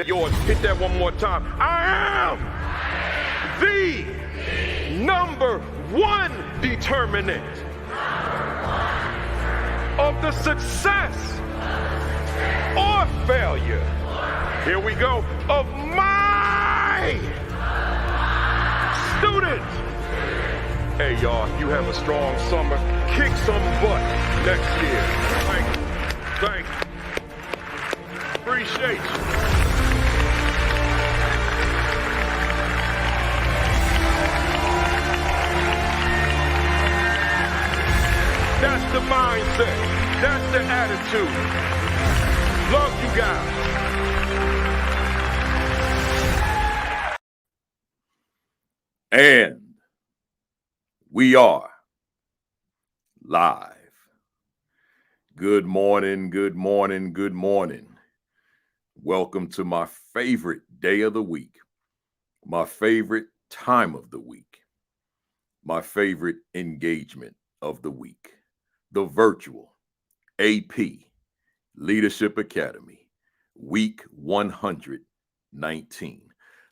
Yours. Hit that one more time. I am the number one determinant of the success or failure. Here we go. Of my students. Hey, y'all, you have a strong summer. Kick some butt next year. Thank you. Thank you. Appreciate you. That's the mindset. That's the attitude. Love you guys. And we are live. Good morning, good morning, good morning. Welcome to my favorite day of the week, my favorite time of the week, my favorite engagement of the week, the virtual AP Leadership Academy, week 119.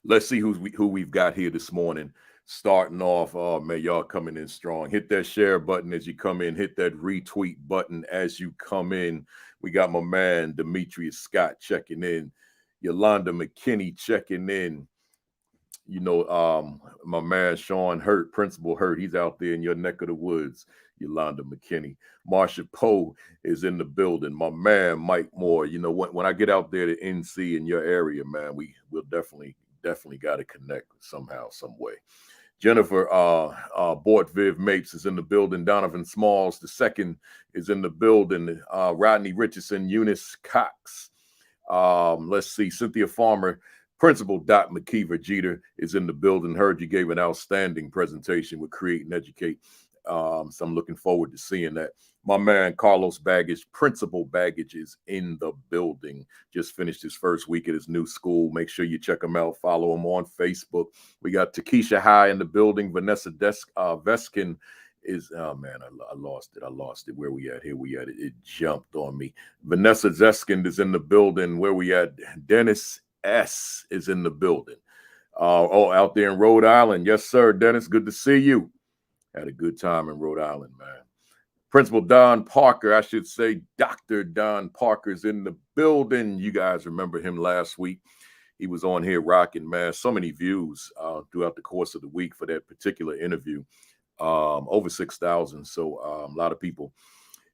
Let's see who we've got here this morning. Starting off, oh man, y'all coming in strong. Hit that share button as you come in. Hit that retweet button as you come in. We got my man, Demetrius Scott, checking in. Yolanda McKinney checking in. You know, my man, Sean Hurt, Principal Hurt, he's out there in your neck of the woods. Yolanda McKinney. Marsha Poe is in the building. My man, Mike Moore. You know, when I get out there to NC in your area, man, we'll definitely got to connect somehow, some way. Jennifer Bortviv Mapes is in the building. Donovan Smalls II is in the building. Rodney Richardson, Eunice Cox. Let's see, Cynthia Farmer, Principal Dot McKeever Jeter is in the building. Heard you gave an outstanding presentation with Create and Educate. So I'm looking forward to seeing that. My man, Carlos Baggage, Principal Baggage is in the building. Just finished his first week at his new school. Make sure you check him out. Follow him on Facebook. We got Takesha High in the building. Vanessa Veskin is, oh man, I lost it. Where we at? Here we at it. It jumped on me. Vanessa Zeskind is in the building. Where we at? Dennis S is in the building. Out there in Rhode Island. Yes, sir, Dennis. Good to see you. Had a good time in Rhode Island, man. Principal Don Parker, I should say Dr. Don Parker's in the building. You guys remember him last week. He was on here rocking, man. So many views throughout the course of the week for that particular interview. Over 6,000. So a lot of people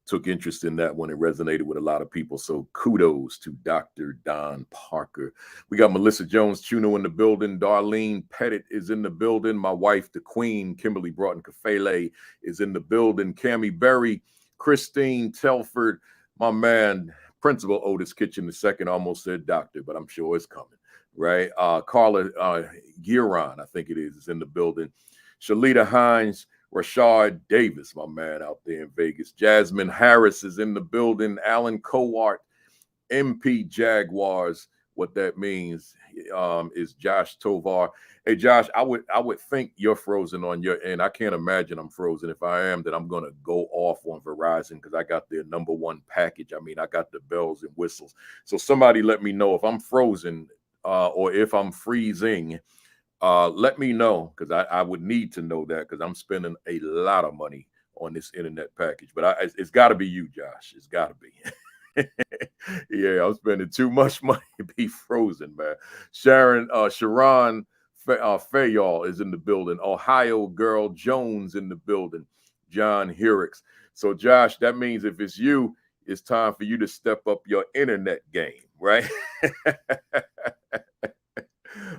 took interest in that one. It resonated with a lot of people. So kudos to Dr. Don Parker. We got Melissa Jones-Chuno in the building. Darlene Pettit is in the building. My wife, the queen, Kimberly Broughton Kafele, is in the building. Cammie Berry, Christine Telford, my man, Principal Otis Kitchen II, almost said doctor, but I'm sure it's coming, right? Carla Giron, I think it is in the building. Shalita Hines, Rashard Davis, my man out there in Vegas. Jasmine Harris is in the building. Alan Cowart, MP Jaguars. What that means is Josh Tovar. Hey, Josh, I would think you're frozen on your end. I can't imagine I'm frozen. If I am, then I'm going to go off on Verizon because I got their #1 package. I mean, I got the bells and whistles. So somebody let me know if I'm frozen or if I'm freezing. Let me know because I would need to know that because I'm spending a lot of money on this internet package. But it's got to be you, Josh. It's got to be. Yeah, I'm spending too much money to be frozen, man. Sharon Fayall is in the building. Ohio Girl Jones in the building. John Hirix. So, Josh, that means if it's you, it's time for you to step up your internet game, right?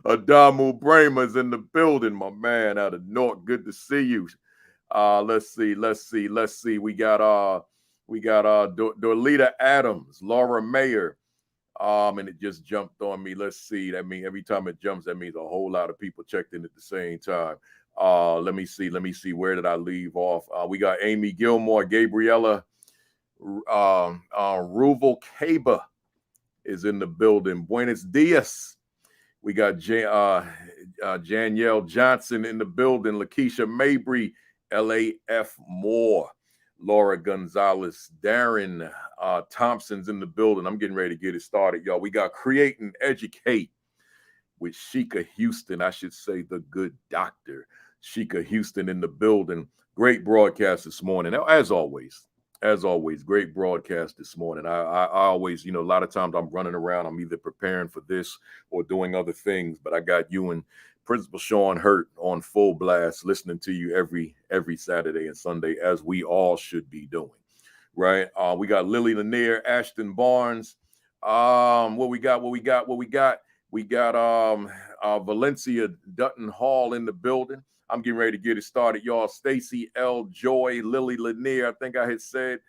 Adamu Brahma's in the building, my man out of North. Good to see you. Let's see. We got Dorlita Adams, Laura Mayer. And it just jumped on me. Let's see. That means every time it jumps, that means a whole lot of people checked in at the same time. Let me see. Where did I leave off? We got Amy Gilmore, Gabriella, Ruval Kaba is in the building. Buenos dias. We got Janielle Johnson in the building. Lakeisha Mabry, LAF Moore. Laura Gonzalez, Darren Thompson's in the building. I'm getting ready to get it started, y'all. We got Create and Educate with Sheikah Houston. I should say the good doctor, Sheikah Houston in the building. Great broadcast this morning. As always, great broadcast this morning. I always, a lot of times I'm running around. I'm either preparing for this or doing other things, but I got you and Principal Sean Hurt on full blast, listening to you every Saturday and Sunday, as we all should be doing, right? We got Lily Lanier, Ashton Barnes. What we got? We got Valencia Dutton Hall in the building. I'm getting ready to get it started, y'all. Stacy L. Joy, Lily Lanier. I think I had said.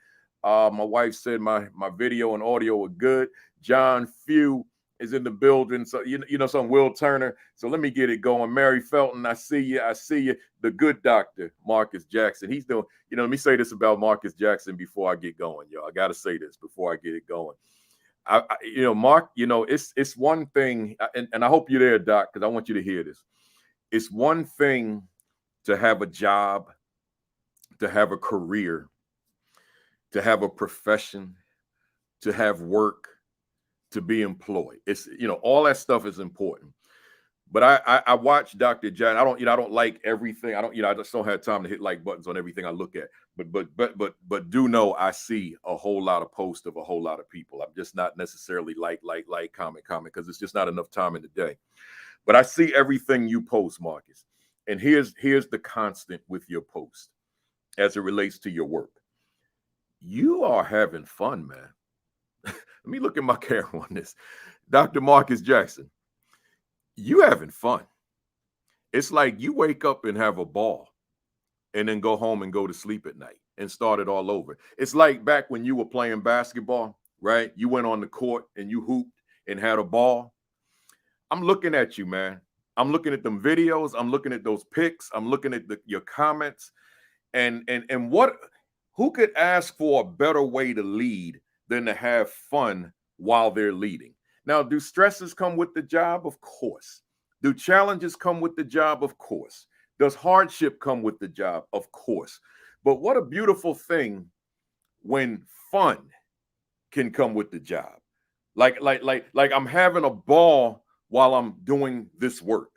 My wife said my video and audio were good. John Few is in the building. So some Will Turner. So let me get it going. Mary Felton, I see you. The good doctor, Marcus Jackson. He's doing, let me say this about Marcus Jackson before I get going, y'all. I gotta say this before I get it going. Mark, it's one thing, and I hope you're there, Doc, because I want you to hear this. It's one thing to have a job, to have a career, to have a profession, to have work, to be employed. It's, all that stuff is important. But I watch Dr. Jackson. I don't like everything. I just don't have time to hit like buttons on everything I look at. But do know I see a whole lot of posts of a whole lot of people. I'm just not necessarily like, comment, because it's just not enough time in the day. But I see everything you post, Marcus. And here's the constant with your post as it relates to your work. You are having fun, man. Let me look at my camera on this. Dr. Marcus Jackson. You having fun. It's like you wake up and have a ball and then go home and go to sleep at night and start it all over. It's like back when you were playing basketball, right? You went on the court and you hooped and had a ball. I'm looking at you, man. I'm looking at them videos. I'm looking at those pics. I'm looking at your comments. And who could ask for a better way to lead than to have fun while they're leading? Now, do stresses come with the job? Of course. Do challenges come with the job? Of course. Does hardship come with the job? Of course. But what a beautiful thing when fun can come with the job. Like I'm having a ball while I'm doing this work,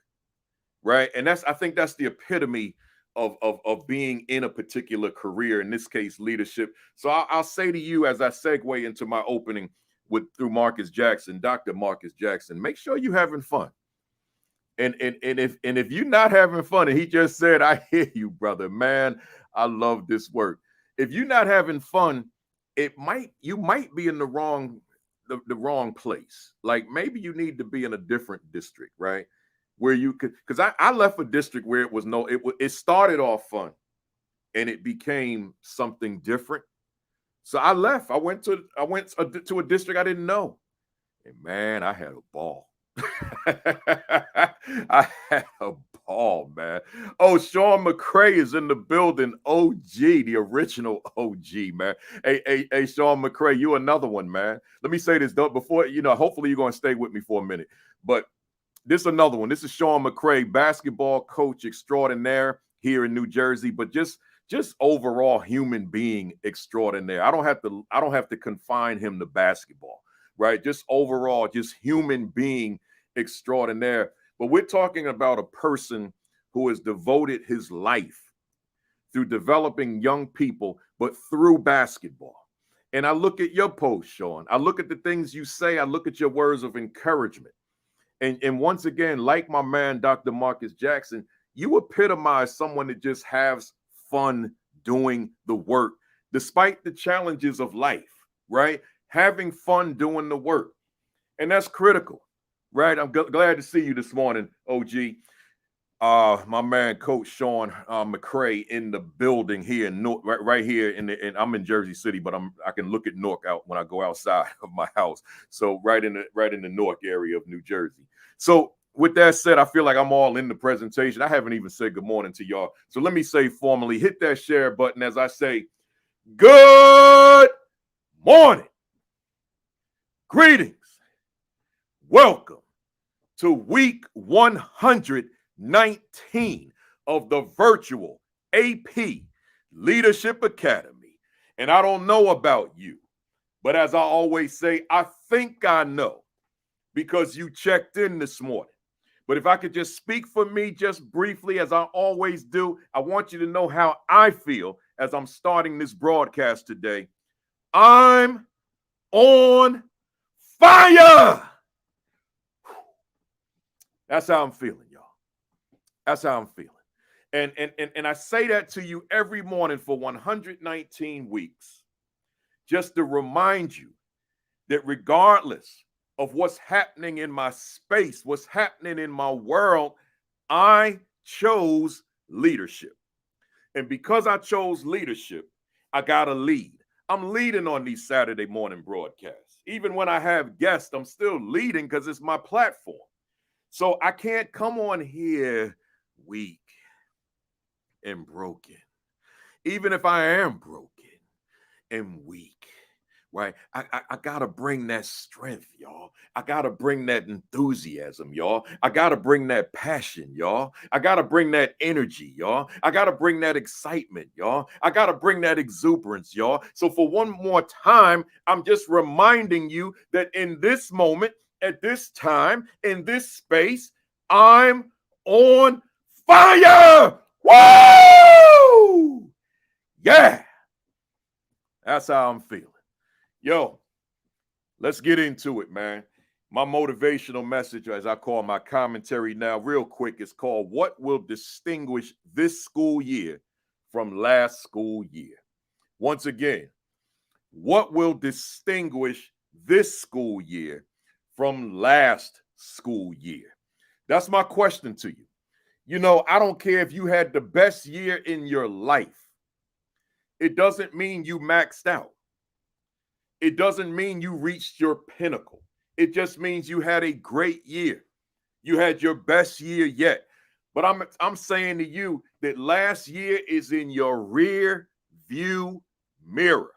right? And I think that's the epitome of being in a particular career, in this case, leadership. So I'll say to you as I segue into my opening through Marcus Jackson, Dr. Marcus Jackson, make sure you're having fun. And if you're not having fun, and he just said, I hear you, brother, man, I love this work. If you're not having fun, you might be in the wrong place. Like maybe you need to be in a different district, right? Where you could, because I left a district where it started off fun and it became something different. So I left. I went to a district I didn't know. And man, I had a ball. I had a ball, man. Oh, Sean McCray is in the building. OG, the original OG, man. Hey, Sean McCray, you another one, man. Let me say this though, before, hopefully you're going to stay with me for a minute. But this is another one. This is Sean McCray, basketball coach extraordinaire here in New Jersey, but just overall human being extraordinaire. I don't have to confine him to basketball, right? Just overall, just human being extraordinaire. But we're talking about a person who has devoted his life through developing young people, but through basketball. And I look at your post, Sean. I look at the things you say. I look at your words of encouragement. And once again, like my man, Dr. Marcus Jackson, you epitomize someone that just has fun doing the work, despite the challenges of life, right? Having fun doing the work. And that's critical, right? I'm glad to see you this morning, OG. My man, Coach Sean McCray in the building here in Newark, right here and I'm in Jersey City, but I can look at Newark out when I go outside of my house. So right in the Newark area of New Jersey. So with that said, I feel like I'm all in the presentation. I haven't even said good morning to y'all. So let me say formally, hit that share button as I say, good morning. Greetings. Welcome to week 119 of the virtual AP Leadership Academy And I don't know about you, but as I always say, I think I know because you checked in this morning. But if I could just speak for me just briefly, as I always do, I want you to know how I feel as I'm starting this broadcast today. I'm on fire. That's how I'm feeling, y'all. That's how I'm feeling. And I say that to you every morning for 119 weeks, just to remind you that regardless of what's happening in my space, what's happening in my world, I chose leadership. And because I chose leadership, I got to lead. I'm leading on these Saturday morning broadcasts. Even when I have guests, I'm still leading because it's my platform. So I can't come on here weak and broken. Even if I am broken and weak, right? I got to bring that strength, y'all. I got to bring that enthusiasm, y'all. I got to bring that passion, y'all. I got to bring that energy, y'all. I got to bring that excitement, y'all. I got to bring that exuberance, y'all. So for one more time, I'm just reminding you that in this moment, at this time, in this space, I'm on fire. Woo! Yeah. That's how I'm feeling. Yo, let's get into it, man. My motivational message, as I call my commentary now, real quick, is called What Will Distinguish This School Year from Last School Year? Once again, what will distinguish this school year from last school year? That's my question to you. You know, I don't care if you had the best year in your life. It doesn't mean you maxed out. It doesn't mean you reached your pinnacle. It just means you had a great year. You had your best year yet. But I'm saying to you that last year is in your rear view mirror.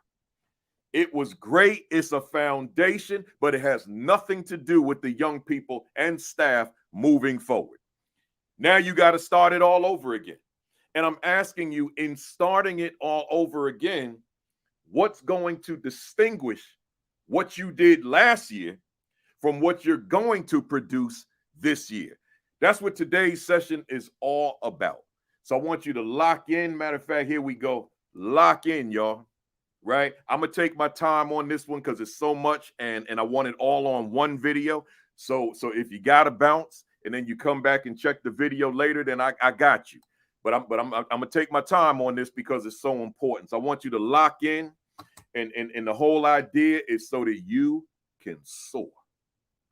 It was great. It's a foundation, but it has nothing to do with the young people and staff moving forward. Now you got to start it all over again. And I'm asking you, in starting it all over again, what's going to distinguish what you did last year from what you're going to produce this year? That's what today's session is all about. So I want you to lock in. Matter of fact, here we go. Lock in, y'all. Right? I'm going to take my time on this one because it's so much, and I want it all on one video. So if you got to bounce and then you come back and check the video later, then I got you. But I'm going to take my time on this because it's so important. So I want you to lock in. And the whole idea is so that you can soar,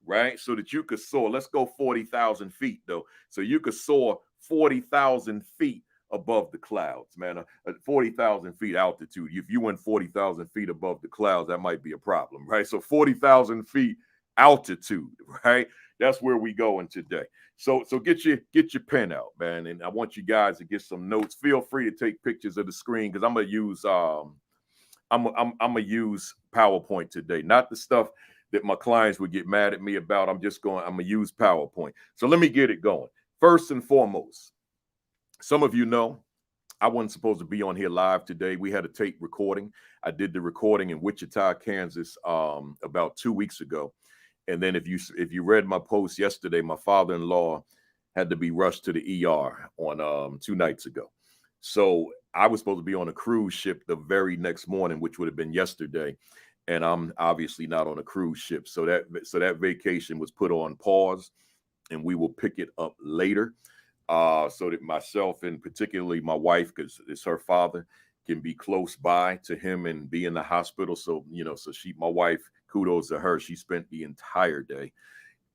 right? So that you could soar. Let's go 40,000 feet, though. So you could soar 40,000 feet above the clouds, man. 40,000 feet altitude. If you went 40,000 feet above the clouds, that might be a problem, right? So 40,000 feet altitude, right? That's where we going today. So get your pen out, man. And I want you guys to get some notes. Feel free to take pictures of the screen because I'm gonna use I'm gonna use PowerPoint today, not the stuff that my clients would get mad at me about. I'm gonna use PowerPoint. So let me get it going. First and foremost, some of you know I wasn't supposed to be on here live today. We had a tape recording. I did the recording in Wichita, Kansas, about 2 weeks ago. And then if you read my post yesterday, my father-in-law had to be rushed to the ER on 2 nights ago. So I was supposed to be on a cruise ship the very next morning, which would have been yesterday. And I'm obviously not on a cruise ship. So that vacation was put on pause, and we will pick it up later. So that myself and particularly my wife, because it's her father, can be close by to him and be in the hospital. So, my wife, kudos to her. She spent the entire day,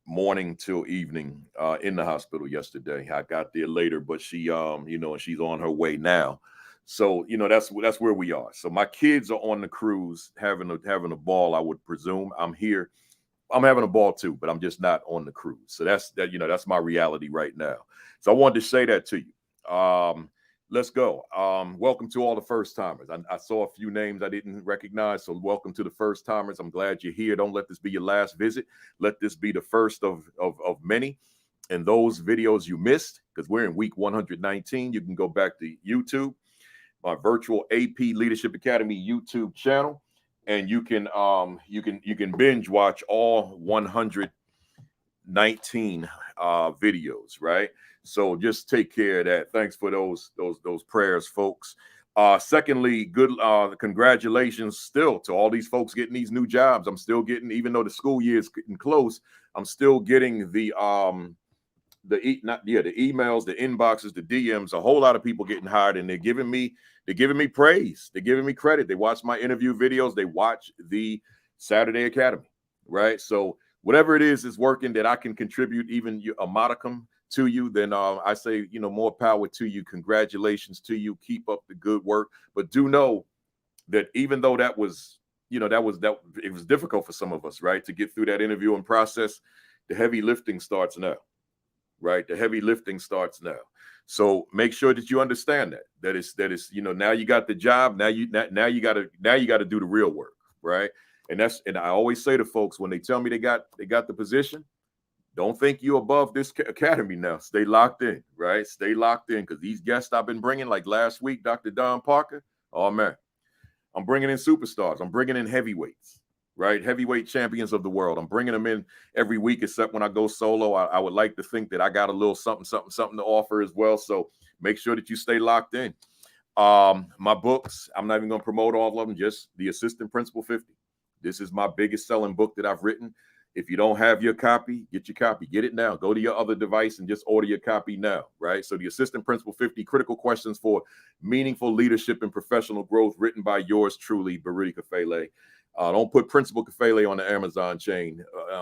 morning till evening, in the hospital yesterday. I got there later, but she, and she's on her way now. So, that's where we are. So my kids are on the cruise having a ball, I would presume. I'm here. I'm having a ball too, but I'm just not on the cruise. So that's my reality right now. So I wanted to say that to you. Let's go. Welcome to all the first timers. I saw a few names I didn't recognize. So welcome to the first timers. I'm glad you're here. Don't let this be your last visit. Let this be the first of many. And those videos you missed, because we're in week 119, you can go back to YouTube. my virtual AP Leadership Academy YouTube channel, and you can binge watch all 119 videos, right? So just take care of that. Thanks for those prayers, folks. Secondly, good congratulations still to all these folks getting these new jobs. I'm still getting, even though the school year is getting close, I'm still getting the emails, the inboxes, the DMs, a whole lot of people getting hired, and they're giving me praise. They're giving me credit. They watch my interview videos. They watch the Saturday Academy, right? So whatever it is working that I can contribute even a modicum to you, then I say, more power to you. Congratulations to you. Keep up the good work. But do know that even though that was, it was difficult for some of us, right, to get through that interviewing process, the heavy lifting starts now. Right, the heavy lifting starts now. So make sure that you understand that is now you got the job. Now you got to do the real work, right? And I always say to folks when they tell me they got the position, don't think you're above this academy now. Stay locked in, right? Stay locked in, because these guests I've been bringing, like last week, Dr. Don Parker. Oh man, I'm bringing in superstars. I'm bringing in heavyweights. Right? Heavyweight champions of the world. I'm bringing them in every week, except when I go solo. I would like to think that I got a little something to offer as well. So make sure that you stay locked in. My books, I'm not even going to promote all of them, just the Assistant Principal 50. This is my biggest selling book that I've written. If you don't have your copy, get your copy. Get it now. Go to your other device and just order your copy now, right? So the Assistant Principal 50, Critical Questions for Meaningful Leadership and Professional Growth, written by yours truly, Baruti Kafele. Don't put Principal Kafele on the Amazon chain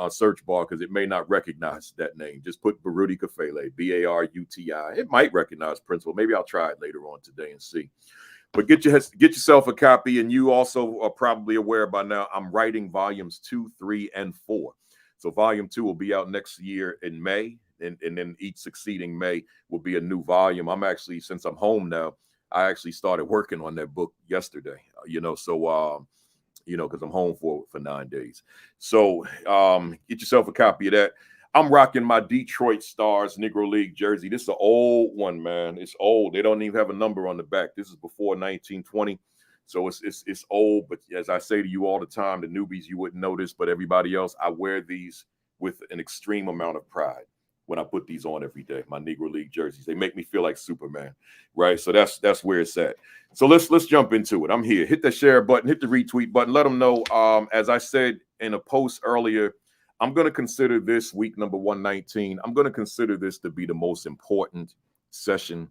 search bar, because it may not recognize that name. Just put Baruti Kafele, Baruti. It might recognize Principal. Maybe I'll try it later on today and see. But get yourself a copy. And you also are probably aware by now, I'm writing volumes 2, 3, and 4. So volume 2 will be out next year in May. And then each succeeding May will be a new volume. I'm actually, since I'm home now, I actually started working on that book yesterday, because I'm home for 9 days. So get yourself a copy of that. I'm rocking my Detroit Stars Negro League jersey. This is an old one, man. It's old. They don't even have a number on the back. This is before 1920. So it's old. But as I say to you all the time, the newbies, you wouldn't know this, but everybody else, I wear these with an extreme amount of pride when I put these on every day, my Negro League jerseys. They make me feel like Superman, right? So that's where it's at. So let's jump into it. I'm here. Hit the share button, hit the retweet button. Let them know, as I said in a post earlier, I'm going to consider this week number 119. I'm going to consider this to be the most important session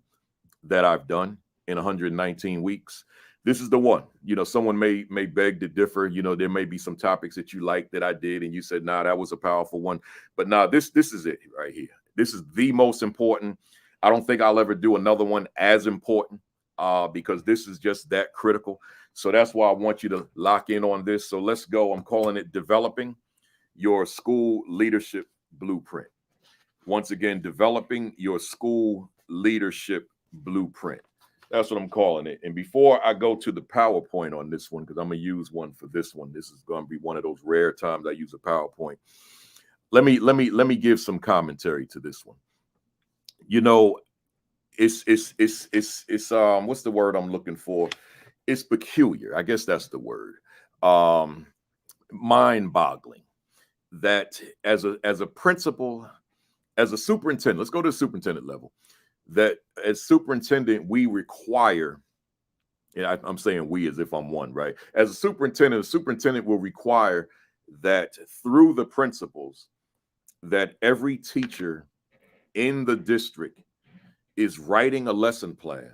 that I've done in 119 weeks. This is the one. Someone may beg to differ. There may be some topics that you like that I did, and you said, nah, that was a powerful one. But nah, this is it right here. This is the most important. I don't think I'll ever do another one as important, because this is just that critical. So that's why I want you to lock in on this. So let's go. I'm calling it Developing Your School Leadership Blueprint. Once again, Developing Your School Leadership Blueprint. That's what I'm calling it. And before I go to the PowerPoint on this one, because I'm going to use one for this one, this is going to be one of those rare times I use a PowerPoint. Let me give some commentary to this one. It's what's the word I'm looking for? It's peculiar. I guess that's the word. Mind-boggling that as a principal, as a superintendent, let's go to the superintendent level, that as superintendent, we require, and I'm saying we as if I'm one, right? As a superintendent will require that through the principals, that every teacher in the district is writing a lesson plan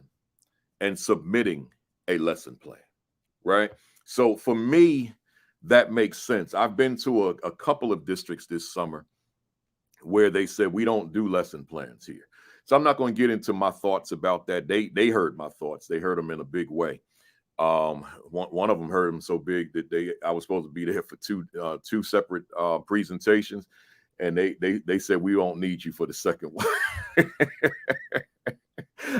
and submitting a lesson plan, right? So for me, that makes sense. I've been to a couple of districts this summer where they said, we don't do lesson plans here. So I'm not going to get into my thoughts about that. They heard my thoughts. They heard them in a big way. One of them heard them so big that I was supposed to be there for two separate presentations, and they said, we don't need you for the second one.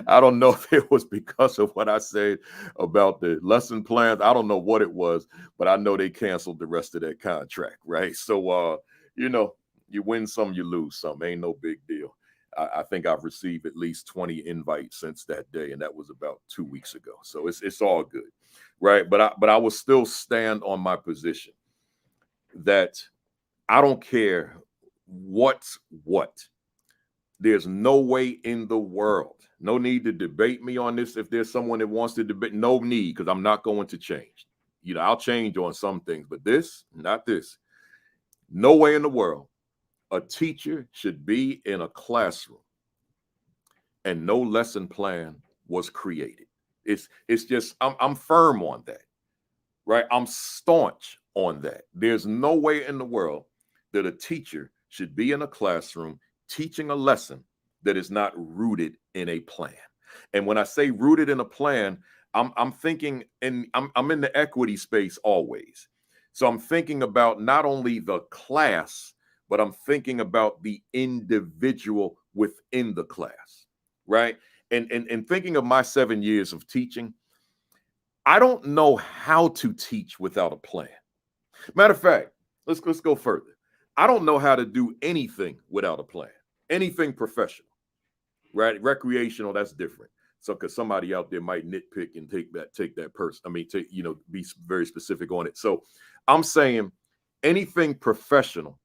I don't know if it was because of what I said about the lesson plans. I don't know what it was, but I know they canceled the rest of that contract, right? So, you win some, you lose some. Ain't no big deal. I think I've received at least 20 invites since that day, and that was about 2 weeks ago. So it's all good, right? But I will still stand on my position that I don't care what's what. There's no way in the world, no need to debate me on this. If there's someone that wants to debate, no need, because I'm not going to change. I'll change on some things, but this, not this. No way in the world a teacher should be in a classroom and no lesson plan was created. It's just, I'm firm on that, right? I'm staunch on that. There's no way in the world that a teacher should be in a classroom teaching a lesson that is not rooted in a plan. And when I say rooted in a plan, I'm thinking, and I'm in the equity space always. So I'm thinking about not only the class, but I'm thinking about the individual within the class, right? And thinking of my 7 years of teaching, I don't know how to teach without a plan. Matter of fact, let's go further. I don't know how to do anything without a plan. Anything professional, right? Recreational, that's different. So, because somebody out there might nitpick and take that person. I mean, be very specific on it. So, I'm saying anything professional,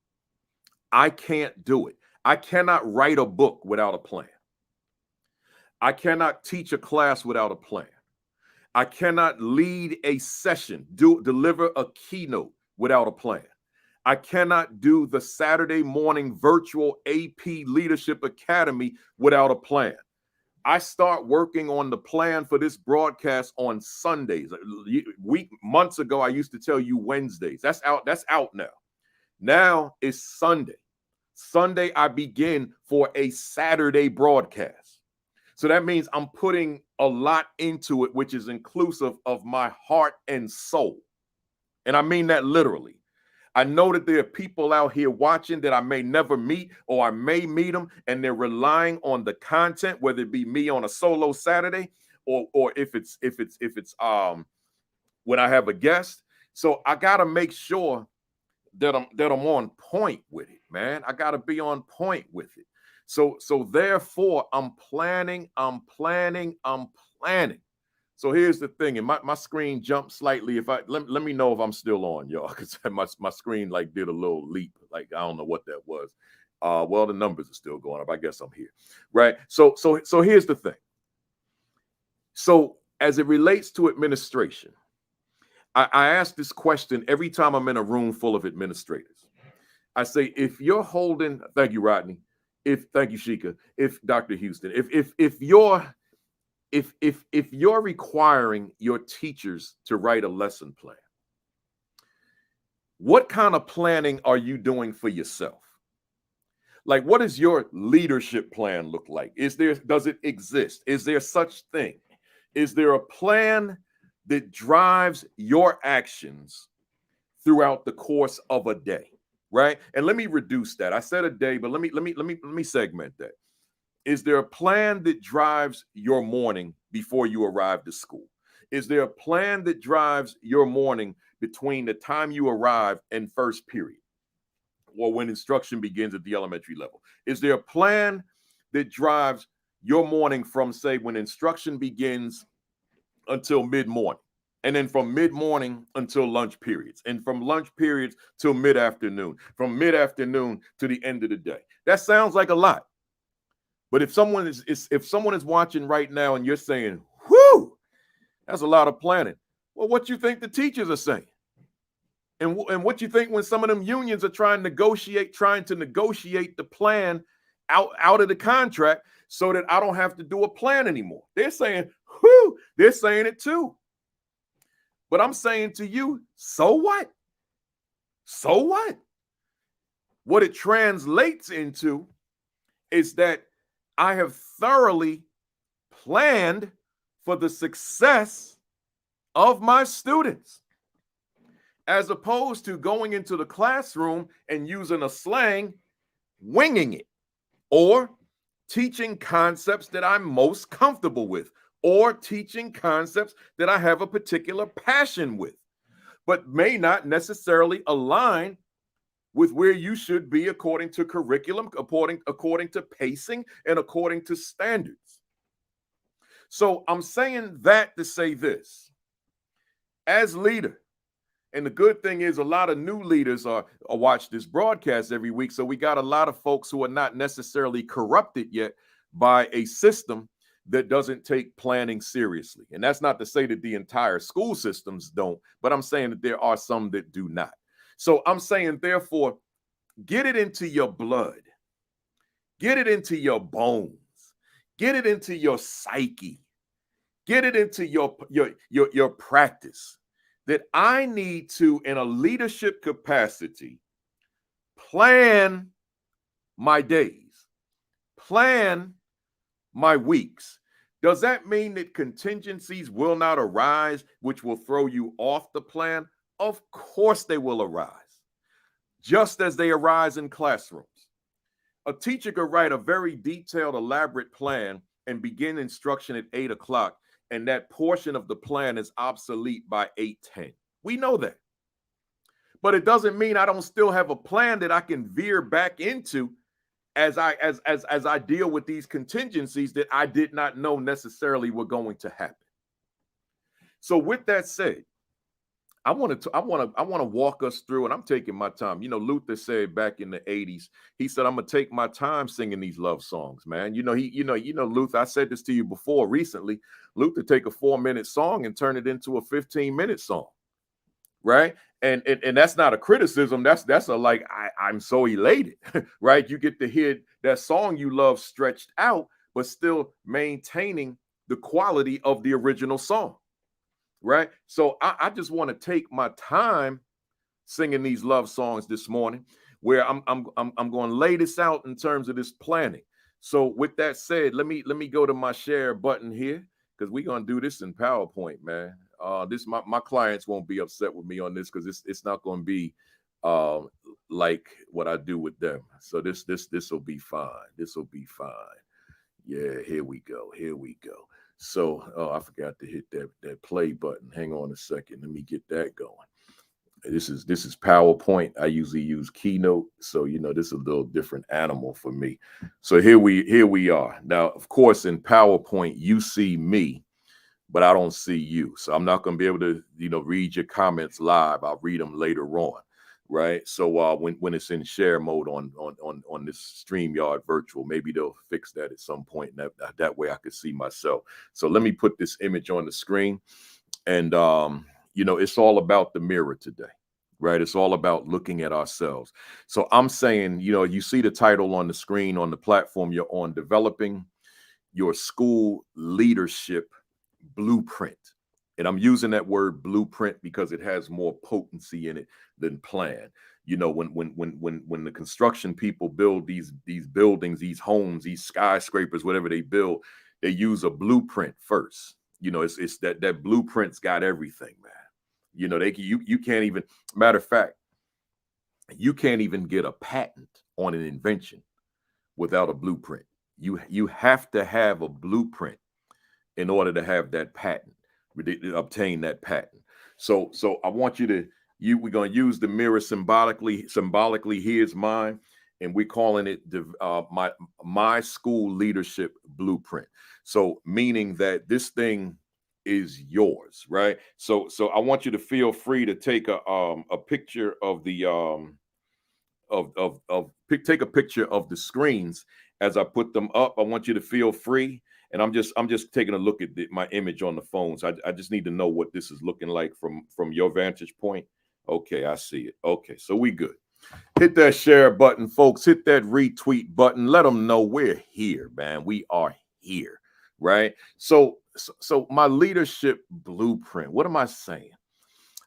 I can't do it. I cannot write a book without a plan. I cannot teach a class without a plan. I cannot lead a session, deliver a keynote without a plan. I cannot do the Saturday morning virtual AP Leadership Academy without a plan. I start working on the plan for this broadcast on Sundays. Months ago, I used to tell you Wednesdays. That's out now. Now it's Sunday. Sunday, I begin for a Saturday broadcast. So that means I'm putting a lot into it, which is inclusive of my heart and soul. And I mean that literally. I know that there are people out here watching that I may never meet, or I may meet them, and they're relying on the content, whether it be me on a solo Saturday or if it's when I have a guest. So I got to make sure that I'm on point with it, man. I got to be on point with it. So therefore I'm planning. So here's the thing, and my screen jumped slightly. If let me know if I'm still on, y'all, because my screen like did a little leap. Like, I don't know what that was. Well, the numbers are still going up. I guess I'm here, right? So here's the thing. So as it relates to administration, I ask this question every time I'm in a room full of administrators. I say, if you're holding, thank you, Rodney. Thank you, Sheikah. If Dr. Houston, if you're requiring your teachers to write a lesson plan, what kind of planning are you doing for yourself? Like, what does your leadership plan look like? Does it exist? Is there such thing? Is there a plan that drives your actions throughout the course of a day? Right? And let me reduce that. I said a day, but let me segment that. Is there a plan that drives your morning before you arrive to school? Is there a plan that drives your morning between the time you arrive and first period, or when instruction begins at the elementary level? Is there a plan that drives your morning from, say, when instruction begins until mid-morning, and then from mid-morning until lunch periods, and from lunch periods till mid-afternoon, from mid-afternoon to the end of the day? That sounds like a lot. But if someone is watching right now and you're saying, whew, that's a lot of planning. Well, what you think the teachers are saying? And what you think when some of them unions are trying to negotiate the plan out of the contract so that I don't have to do a plan anymore? They're saying, whew, they're saying it too. But I'm saying to you, so what? So what? What it translates into is that I have thoroughly planned for the success of my students, as opposed to going into the classroom and using a slang, winging it, or teaching concepts that I'm most comfortable with, or teaching concepts that I have a particular passion with, but may not necessarily align with where you should be according to curriculum, according to pacing, and according to standards. So I'm saying that to say this. As leader, and the good thing is a lot of new leaders are watch this broadcast every week. So we got a lot of folks who are not necessarily corrupted yet by a system that doesn't take planning seriously. And that's not to say that the entire school systems don't, but I'm saying that there are some that do not. So I'm saying, therefore, get it into your blood, get it into your bones, get it into your psyche, get it into your practice, that I need to, in a leadership capacity, plan my days, plan my weeks. Does that mean that contingencies will not arise, which will throw you off the plan? Of course they will arise, just as they arise in classrooms. A teacher could write a very detailed, elaborate plan and begin instruction at 8 o'clock, and that portion of the plan is obsolete by 8:10. We know that. But it doesn't mean I don't still have a plan that I can veer back into as I deal with these contingencies that I did not know necessarily were going to happen. So with that said, I want to walk us through, and I'm taking my time. You know, Luther said back in the 80s, he said, I'm gonna take my time singing these love songs, man. Luther, I said this to you before recently. Luther take a 4-minute song and turn it into a 15-minute song. Right. And that's not a criticism. That's a like, I'm so elated, right? You get to hear that song you love stretched out, but still maintaining the quality of the original song. Right. So I just want to take my time singing these love songs this morning, where I'm going to lay this out in terms of this planning. So with that said, let me go to my share button here, because we're going to do this in PowerPoint, man. My clients won't be upset with me on this, because it's not going to be like what I do with them. So this will be fine. This will be fine. Yeah, here we go. So I forgot to hit that play button. Hang on a second. Let me get that going. This is PowerPoint. I usually use Keynote, so this is a little different animal for me. So here we are. Now, of course, in PowerPoint, you see me, but I don't see you. So I'm not going to be able to, read your comments live. I'll read them later on, right? So when it's in share mode on this StreamYard virtual, maybe they'll fix that at some point. And that way I could see myself. So let me put this image on the screen. And, it's all about the mirror today, right? It's all about looking at ourselves. So I'm saying, you see the title on the screen on the platform you're on, Developing Your School Leadership Blueprint. And I'm using that word blueprint because it has more potency in it than plan. When the construction people build these buildings, these homes, these skyscrapers, whatever they build, they use a blueprint first. It's that blueprint's got everything, man. You can't even, matter of fact, you can't even get a patent on an invention without a blueprint. You have to have a blueprint in order to have that patent, obtain that patent. So I want we're going to use the mirror symbolically. Here's mine, and we're calling it my school leadership blueprint. So meaning that this thing is yours, right? So I want you to feel free to take a picture of the take a picture of the screens as I put them up. I want you to feel free. And I'm just taking a look at my image on the phone. So I just need to know what this is looking like from your vantage point. Okay, I see it. Okay, so we good. Hit that share button, folks. Hit that retweet button. Let them know we're here, man. We are here, right? So my leadership blueprint. What am I saying?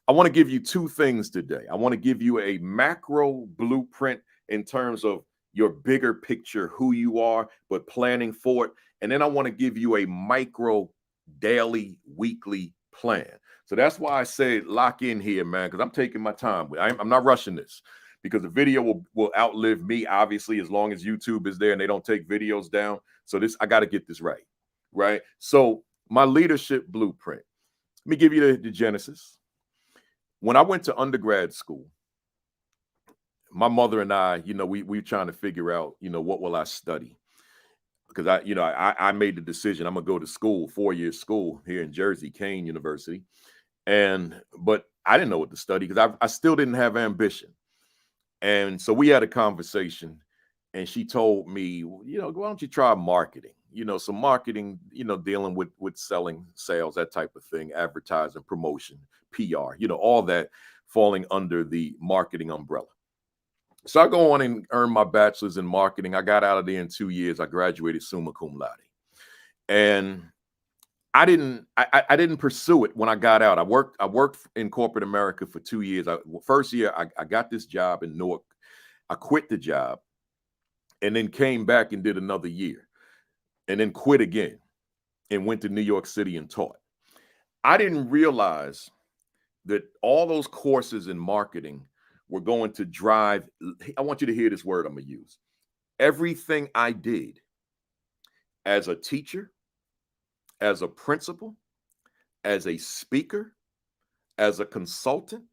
I want to give you two things today. I want to give you a macro blueprint in terms of your bigger picture, who you are, but planning for it. And then I want to give you a micro daily, weekly plan. So that's why I say lock in here, man, because I'm taking my time. I'm not rushing this, because the video will outlive me, obviously, as long as YouTube is there and they don't take videos down. So I got to get this right, right? So my leadership blueprint. Let me give you the genesis. When I went to undergrad school, my mother and I, we trying to figure out, what will I study? Because I made the decision I'm gonna go to school, 4 year school here in Jersey, Kane University. But I didn't know what to study because I still didn't have ambition. And so we had a conversation, and she told me, why don't you try marketing? Some marketing, dealing with selling, sales, that type of thing, advertising, promotion, PR, all that falling under the marketing umbrella. So I go on and earn my bachelor's in marketing. I got out of there in 2 years. I graduated summa cum laude. And I didn't pursue it when I got out. I worked in corporate America for 2 years. First year, I got this job in Newark. I quit the job and then came back and did another year and then quit again and went to New York City and taught. I didn't realize that all those courses in marketing were going to drive. I want you to hear this word I'm going to use. Everything I did as a teacher, as a principal, as a speaker, as a consultant,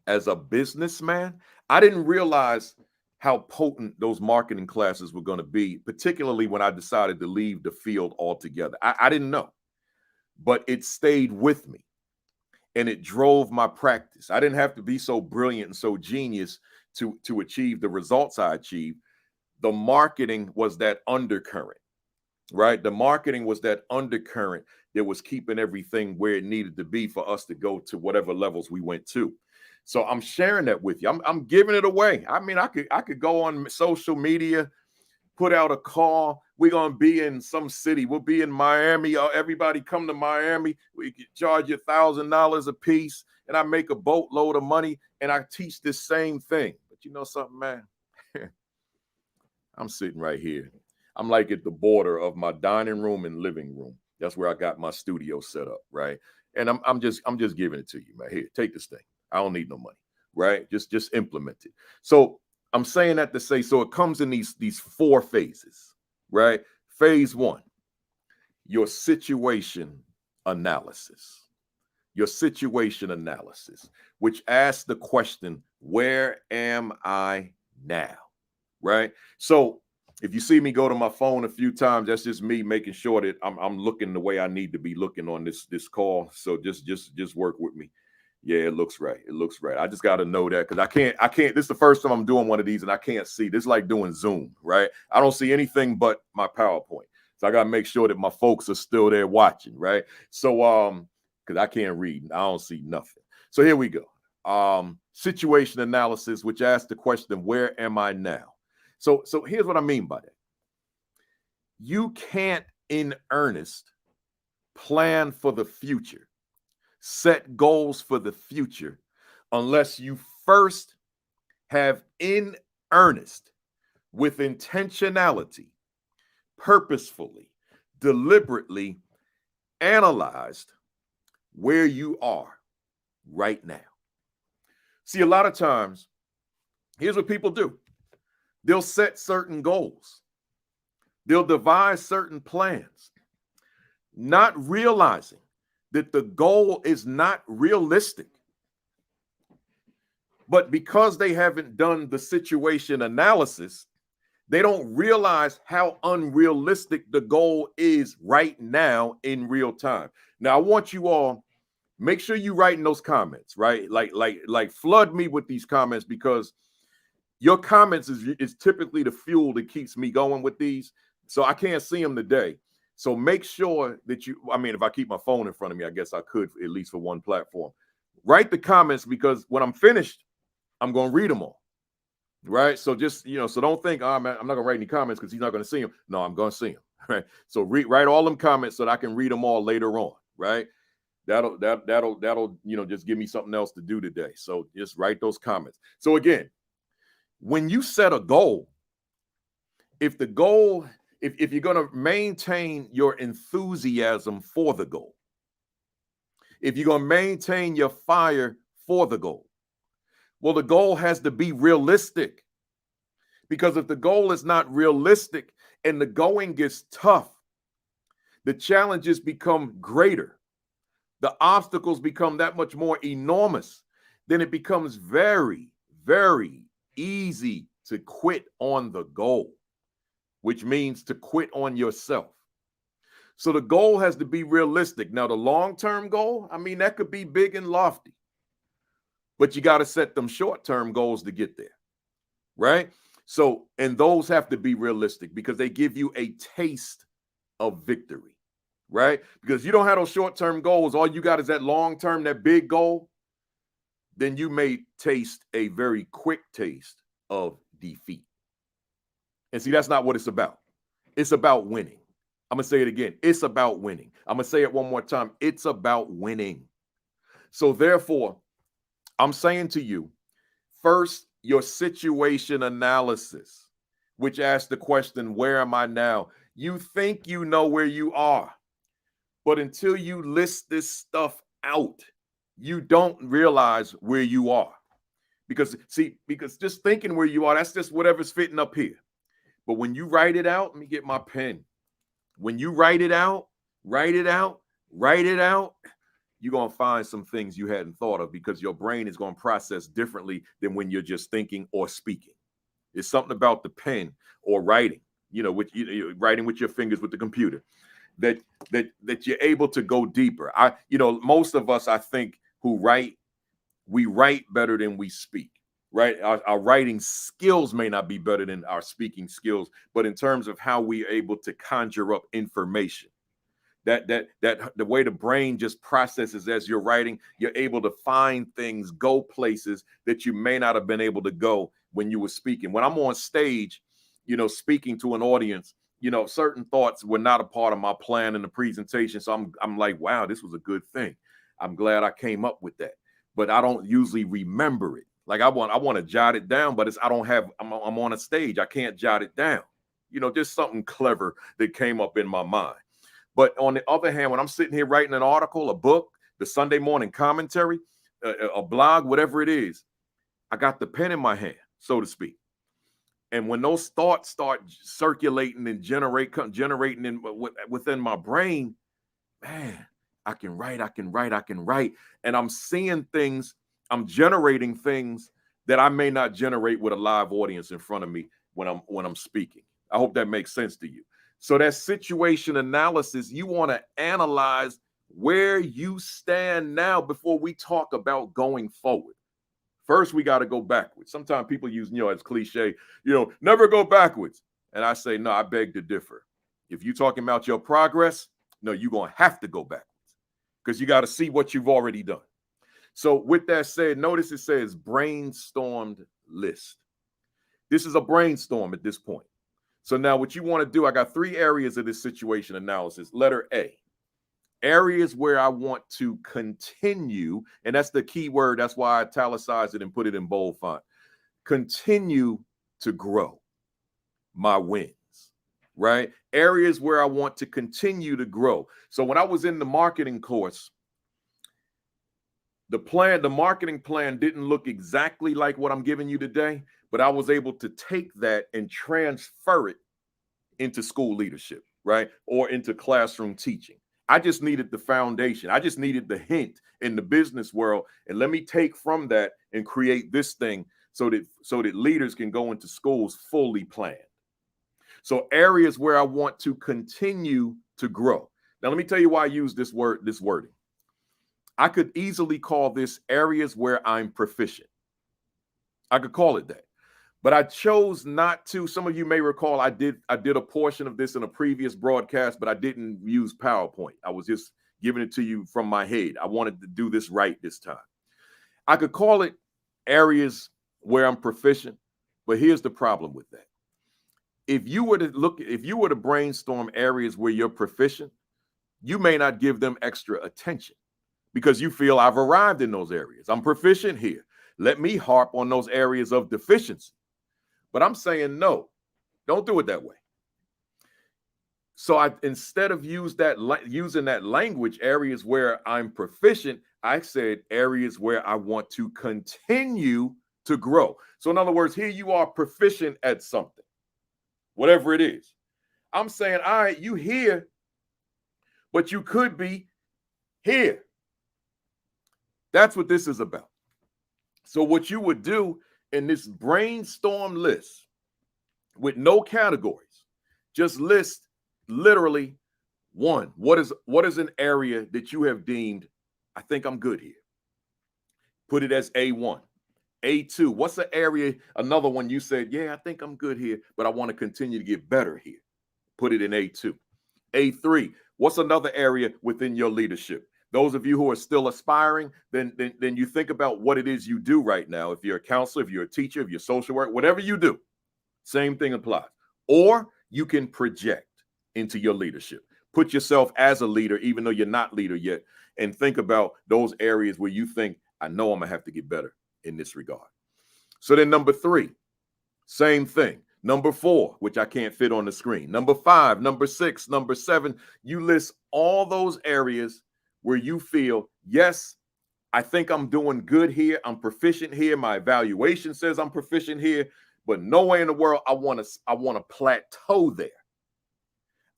as a businessman, I didn't realize how potent those marketing classes were going to be, particularly when I decided to leave the field altogether. I didn't know, but it stayed with me and it drove my practice. I didn't have to be so brilliant and so genius to achieve the results I achieved. The marketing was that undercurrent. Right? The marketing was that undercurrent that was keeping everything where it needed to be for us to go to whatever levels we went to. So I'm sharing that with you. I'm giving it away. I mean, I could go on social media, put out a call. We're going to be in some city. We'll be in Miami. Everybody come to Miami. We can charge you $1,000 a piece, and I make a boatload of money, and I teach this same thing. But you know something, man? I'm sitting right here. I'm like at the border of my dining room and living room. That's where I got my studio set up, right? And I'm just giving it to you, man. Here, take this thing. I don't need no money, right? Just implement it. So I'm saying that to say, so it comes in these 4 phases, right? Phase 1, your situation analysis. Your situation analysis, which asks the question, where am I now? Right? So if you see me go to my phone a few times, that's just me making sure that I'm looking the way I need to be looking on this call. So just work with me. Yeah, it looks right. It looks right. I just got to know that because I can't. This is the first time I'm doing one of these and I can't see. This is like doing Zoom, right? I don't see anything but my PowerPoint. So I got to make sure that my folks are still there watching, right? So because I can't read. I don't see nothing. So here we go. Situation analysis, which asks the question, where am I now? So here's what I mean by that. You can't in earnest plan for the future, set goals for the future, unless you first have in earnest, with intentionality, purposefully, deliberately analyzed where you are right now. See, a lot of times, here's what people do. They'll set certain goals. They'll devise certain plans, not realizing that the goal is not realistic. But because they haven't done the situation analysis, they don't realize how unrealistic the goal is right now in real time. Now, I want you all, make sure you write in those comments, right? Like flood me with these comments, because your comments is typically the fuel that keeps me going with these. So I can't see them today. So make sure that if I keep my phone in front of me, I guess I could, at least for one platform. Write the comments, because when I'm finished, I'm going to read them all. Right? So just, so don't think, oh, man, I'm not going to write any comments because he's not going to see them. No, I'm going to see them. Right? So write all them comments so that I can read them all later on. Right? That'll just give me something else to do today. So just write those comments. So again, when you set a goal, if you're going to maintain your enthusiasm for the goal, if you're going to maintain your fire for the goal, well, the goal has to be realistic. Because if the goal is not realistic and the going gets tough, the challenges become greater, the obstacles become that much more enormous, then it becomes very, very easy to quit on the goal, which means to quit on yourself. So the goal has to be realistic. Now, the long-term goal, I mean, that could be big and lofty, but you got to set them short-term goals to get there, right? So, and those have to be realistic because they give you a taste of victory, right? Because you don't have those short-term goals, all you got is that long-term, that big goal, then you may taste a very quick taste of defeat. And see, that's not what it's about. It's about winning. I'm going to say it again. It's about winning. I'm going to say it one more time. It's about winning. So therefore, I'm saying to you, first, your situation analysis, which asks the question, where am I now? You think you know where you are, but until you list this stuff out, you don't realize where you are. Because just thinking where you are, that's just whatever's fitting up here. But when you write it out, let me get my pen. When you write it out, you're going to find some things you hadn't thought of because your brain is going to process differently than when you're just thinking or speaking. It's something about the pen or writing, writing with your fingers with the computer that you're able to go deeper. Most of us, I think, who write, we write better than we speak. Right? Our writing skills may not be better than our speaking skills, but in terms of how we are able to conjure up information, that the way the brain just processes as you're writing, you're able to find things, go places that you may not have been able to go when you were speaking. When I'm on stage, speaking to an audience, certain thoughts were not a part of my plan in the presentation. So I'm like, wow, this was a good thing. I'm glad I came up with that, but I don't usually remember it. Like I want to jot it down, but I'm on a stage. I can't jot it down. Just something clever that came up in my mind. But on the other hand, when I'm sitting here writing an article, a book, the Sunday morning commentary, a blog, whatever it is, I got the pen in my hand, so to speak. And when those thoughts start circulating and generating within my brain, man, I can write. And I'm seeing things. I'm generating things that I may not generate with a live audience in front of me when I'm speaking. I hope that makes sense to you. So that situation analysis, you want to analyze where you stand now before we talk about going forward. First, we got to go backwards. Sometimes people use, as cliche, never go backwards. And I say, no, I beg to differ. If you're talking about your progress, no, you're going to have to go backwards because you got to see what you've already done. So with that said, notice it says brainstormed list. This is a brainstorm at this point. So now what you want to do, I got 3 areas of this situation analysis. Letter A, areas where I want to continue, and that's the key word. That's why I italicized it and put it in bold font. Continue to grow my wins, right? Areas where I want to continue to grow. So when I was in the marketing course, the marketing plan didn't look exactly like what I'm giving you today, but I was able to take that and transfer it into school leadership, right? Or into classroom teaching. I just needed the foundation. I just needed the hint in the business world. And let me take from that and create this thing so that leaders can go into schools fully planned. So areas where I want to continue to grow. Now, let me tell you why I use this wording. I could easily call this areas where I'm proficient. I could call it that, but I chose not to. Some of you may recall I did a portion of this in a previous broadcast, but I didn't use PowerPoint. I was just giving it to you from my head. I wanted to do this right this time. I could call it areas where I'm proficient, but here's the problem with that. If you were to brainstorm areas where you're proficient, you may not give them extra attention, because you feel I've arrived in those areas. I'm proficient here. Let me harp on those areas of deficiency. But I'm saying, no, don't do it that way. So instead of using that language, areas where I'm proficient, I said areas where I want to continue to grow. So in other words, here you are proficient at something, whatever it is. I'm saying, all right, you here, but you could be here. That's what this is about. So what you would do in this brainstorm list with no categories, just list literally one. What is an area that you have deemed, I think I'm good here? Put it as A1. A2, what's the area, another one you said, yeah, I think I'm good here, but I want to continue to get better here. Put it in A2. A3, what's another area within your leadership? Those of you who are still aspiring, then you think about what it is you do right now. If you're a counselor, if you're a teacher, if you're social work, whatever you do, same thing applies. Or you can project into your leadership. Put yourself as a leader, even though you're not leader yet, and think about those areas where you think, I know I'm gonna have to get better in this regard. So then number 3, same thing. Number 4, which I can't fit on the screen. Number 5, number 6, number 7, you list all those areas where you feel, yes, I think I'm doing good here. I'm proficient here. My evaluation says I'm proficient here, but nowhere in the world I want to plateau there.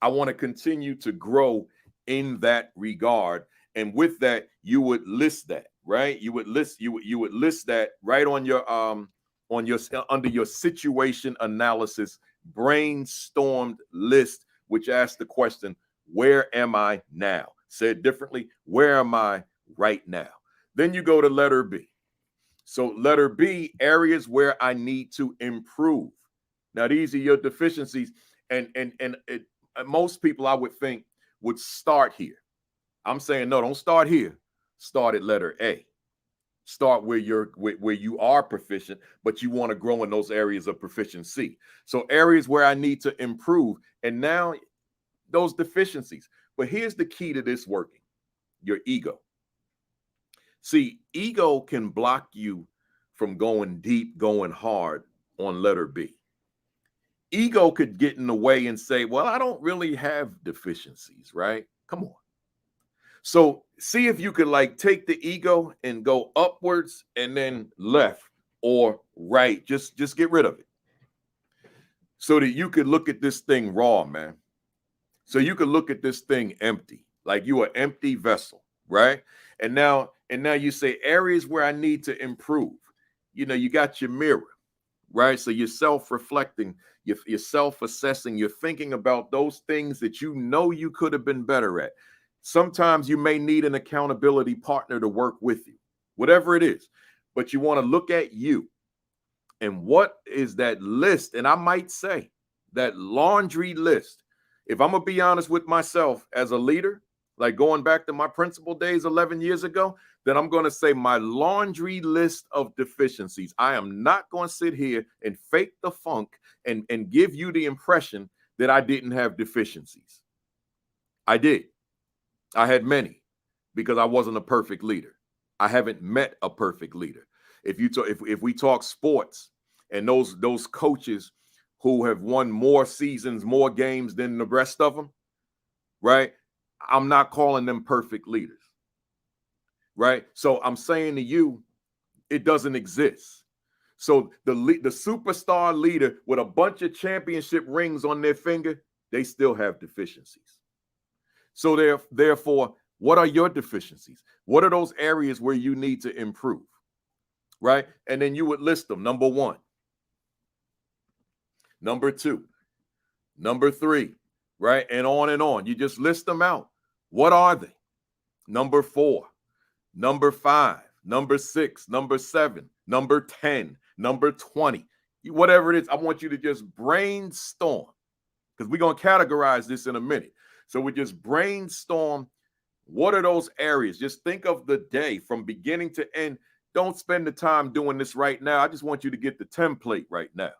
I want to continue to grow in that regard. And with that, you would list that, right? You would list that right on your under your situation analysis brainstormed list, which asks the question, where am I now? Said differently, where am I right now? Then you go to letter B. So letter B, areas where I need to improve. Now, these are your deficiencies, and most people, I would think, would start here. I'm saying, no, don't start here. Start at letter A. Start where you are proficient, but you want to grow in those areas of proficiency. So areas where I need to improve, and now those deficiencies. But here's the key to this working: your ego. See, ego can block you from going deep, going hard on letter B. Ego could get in the way and say, well, I don't really have deficiencies, right? Come on. So see if you could like take the ego and go upwards and then left or right. Just get rid of it so that you could look at this thing raw, man. So you could look at this thing empty, like you are an empty vessel, right? And now you say areas where I need to improve. You know, you got your mirror, right? So you're self-reflecting, you're self-assessing, you're thinking about those things that you know you could have been better at. Sometimes you may need an accountability partner to work with you, whatever it is, but you want to look at you and what is that list? And I might say that laundry list. If I'm going to be honest with myself as a leader, like going back to my principal days 11 years ago, then I'm going to say my laundry list of deficiencies. I am not going to sit here and fake the funk and give you the impression that I didn't have deficiencies. I did. I had many because I wasn't a perfect leader. I haven't met a perfect leader. If we talk sports and those coaches who have won more seasons, more games than the rest of them, right? I'm not calling them perfect leaders, right? So I'm saying to you, it doesn't exist. So the superstar leader with a bunch of championship rings on their finger, they still have deficiencies. So therefore, what are your deficiencies? What are those areas where you need to improve, right? And then you would list them. Number 1, number 2, number 3, right? And on and on. You just list them out. What are they? Number 4, number 5, number 6, number 7, number 10, number 20, whatever it is. I want you to just brainstorm because we're going to categorize this in a minute. So we just brainstorm. What are those areas? Just think of the day from beginning to end. Don't spend the time doing this right now. I just want you to get the template right now.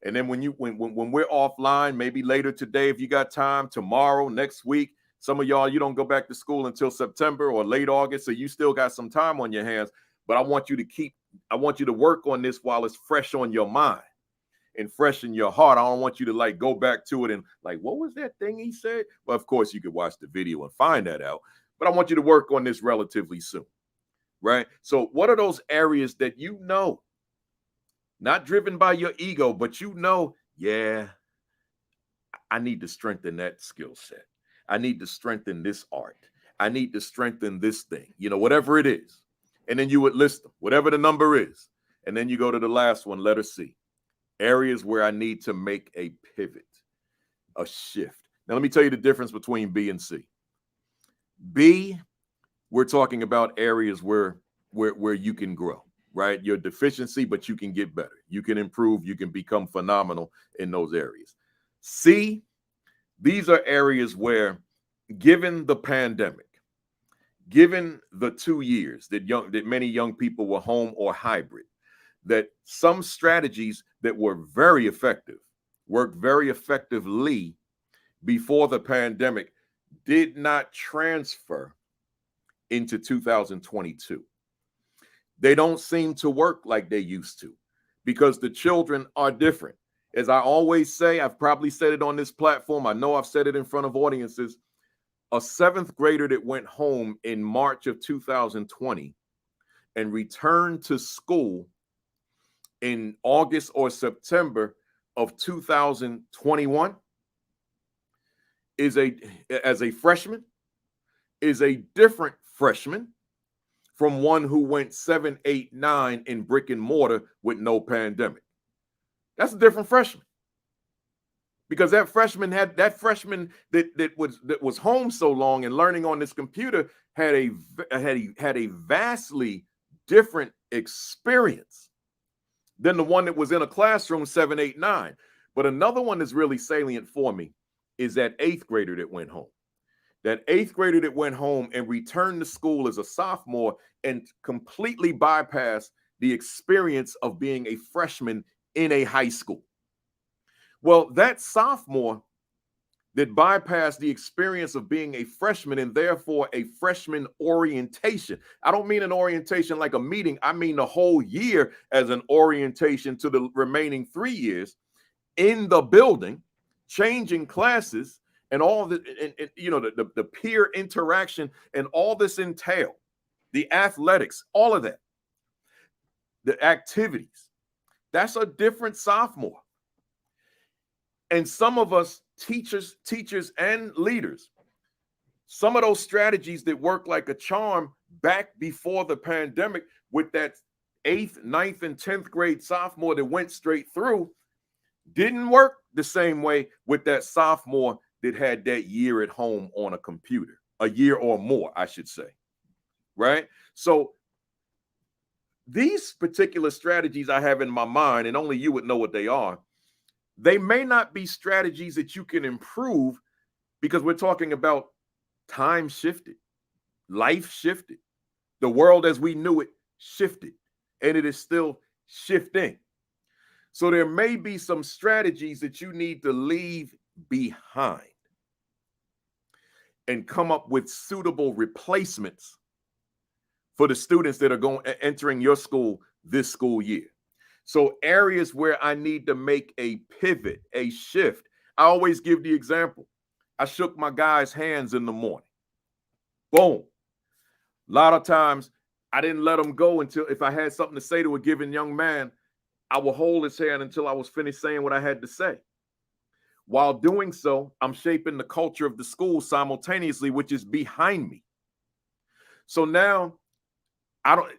And then when we're offline, maybe later today, if you got time, tomorrow, next week, some of y'all, you don't go back to school until September or late August. So you still got some time on your hands, but I want you to work on this while it's fresh on your mind and fresh in your heart. I don't want you to like go back to it and like, what was that thing he said? Well, of course you could watch the video and find that out, but I want you to work on this relatively soon, right? So what are those areas that you know, not driven by your ego, but you know, yeah, I need to strengthen that skill set. I need to strengthen this art. I need to strengthen this thing, whatever it is. And then you would list them, whatever the number is. And then you go to the last one, letter C, areas where I need to make a pivot, a shift. Now, let me tell you the difference between B and C. B, we're talking about areas where you can grow, right? Your deficiency, but you can get better. You can improve. You can become phenomenal in those areas. C, these are areas where, given the pandemic, given the 2 years that many young people were home or hybrid, that some strategies that were very effective, worked very effectively before the pandemic, did not transfer into 2022. They don't seem to work like they used to because the children are different. As I always say, I've probably said it on this platform. I know I've said it in front of audiences. A 7th grader that went home in March of 2020 and returned to school in August or September of 2021 as a freshman is a different freshman from one who went 7, 8, 9 in brick and mortar with no pandemic. That's a different freshman. Because that freshman that was home so long and learning on this computer had a vastly different experience than the one that was in a classroom 7, 8, 9. But another one that's really salient for me is that 8th grader that went home. That 8th grader that went home and returned to school as a sophomore and completely bypassed the experience of being a freshman in a high school. Well, that sophomore that bypassed the experience of being a freshman and therefore a freshman orientation. I don't mean an orientation like a meeting. I mean the whole year as an orientation to the remaining 3 years in the building, changing classes and all the, the peer interaction and all this entail, the athletics, all of that, the activities. That's a different sophomore. And some of us teachers and leaders, some of those strategies that work like a charm back before the pandemic with that 8th, 9th, and 10th grade sophomore that went straight through didn't work the same way with that sophomore that had that year at home on a computer, a year or more, I should say, right? So these particular strategies I have in my mind, and only you would know what they are, they may not be strategies that you can improve because we're talking about time shifted, life shifted, the world as we knew it shifted, and it is still shifting. So there may be some strategies that you need to leave behind and come up with suitable replacements for the students that are entering your school this school year. So areas where I need to make a pivot, a shift. I always give the example. I shook my guy's hands in the morning. Boom. A lot of times I didn't let him go until if I had something to say to a given young man, I would hold his hand until I was finished saying what I had to say. While doing so, I'm shaping the culture of the school simultaneously, which is behind me. So now,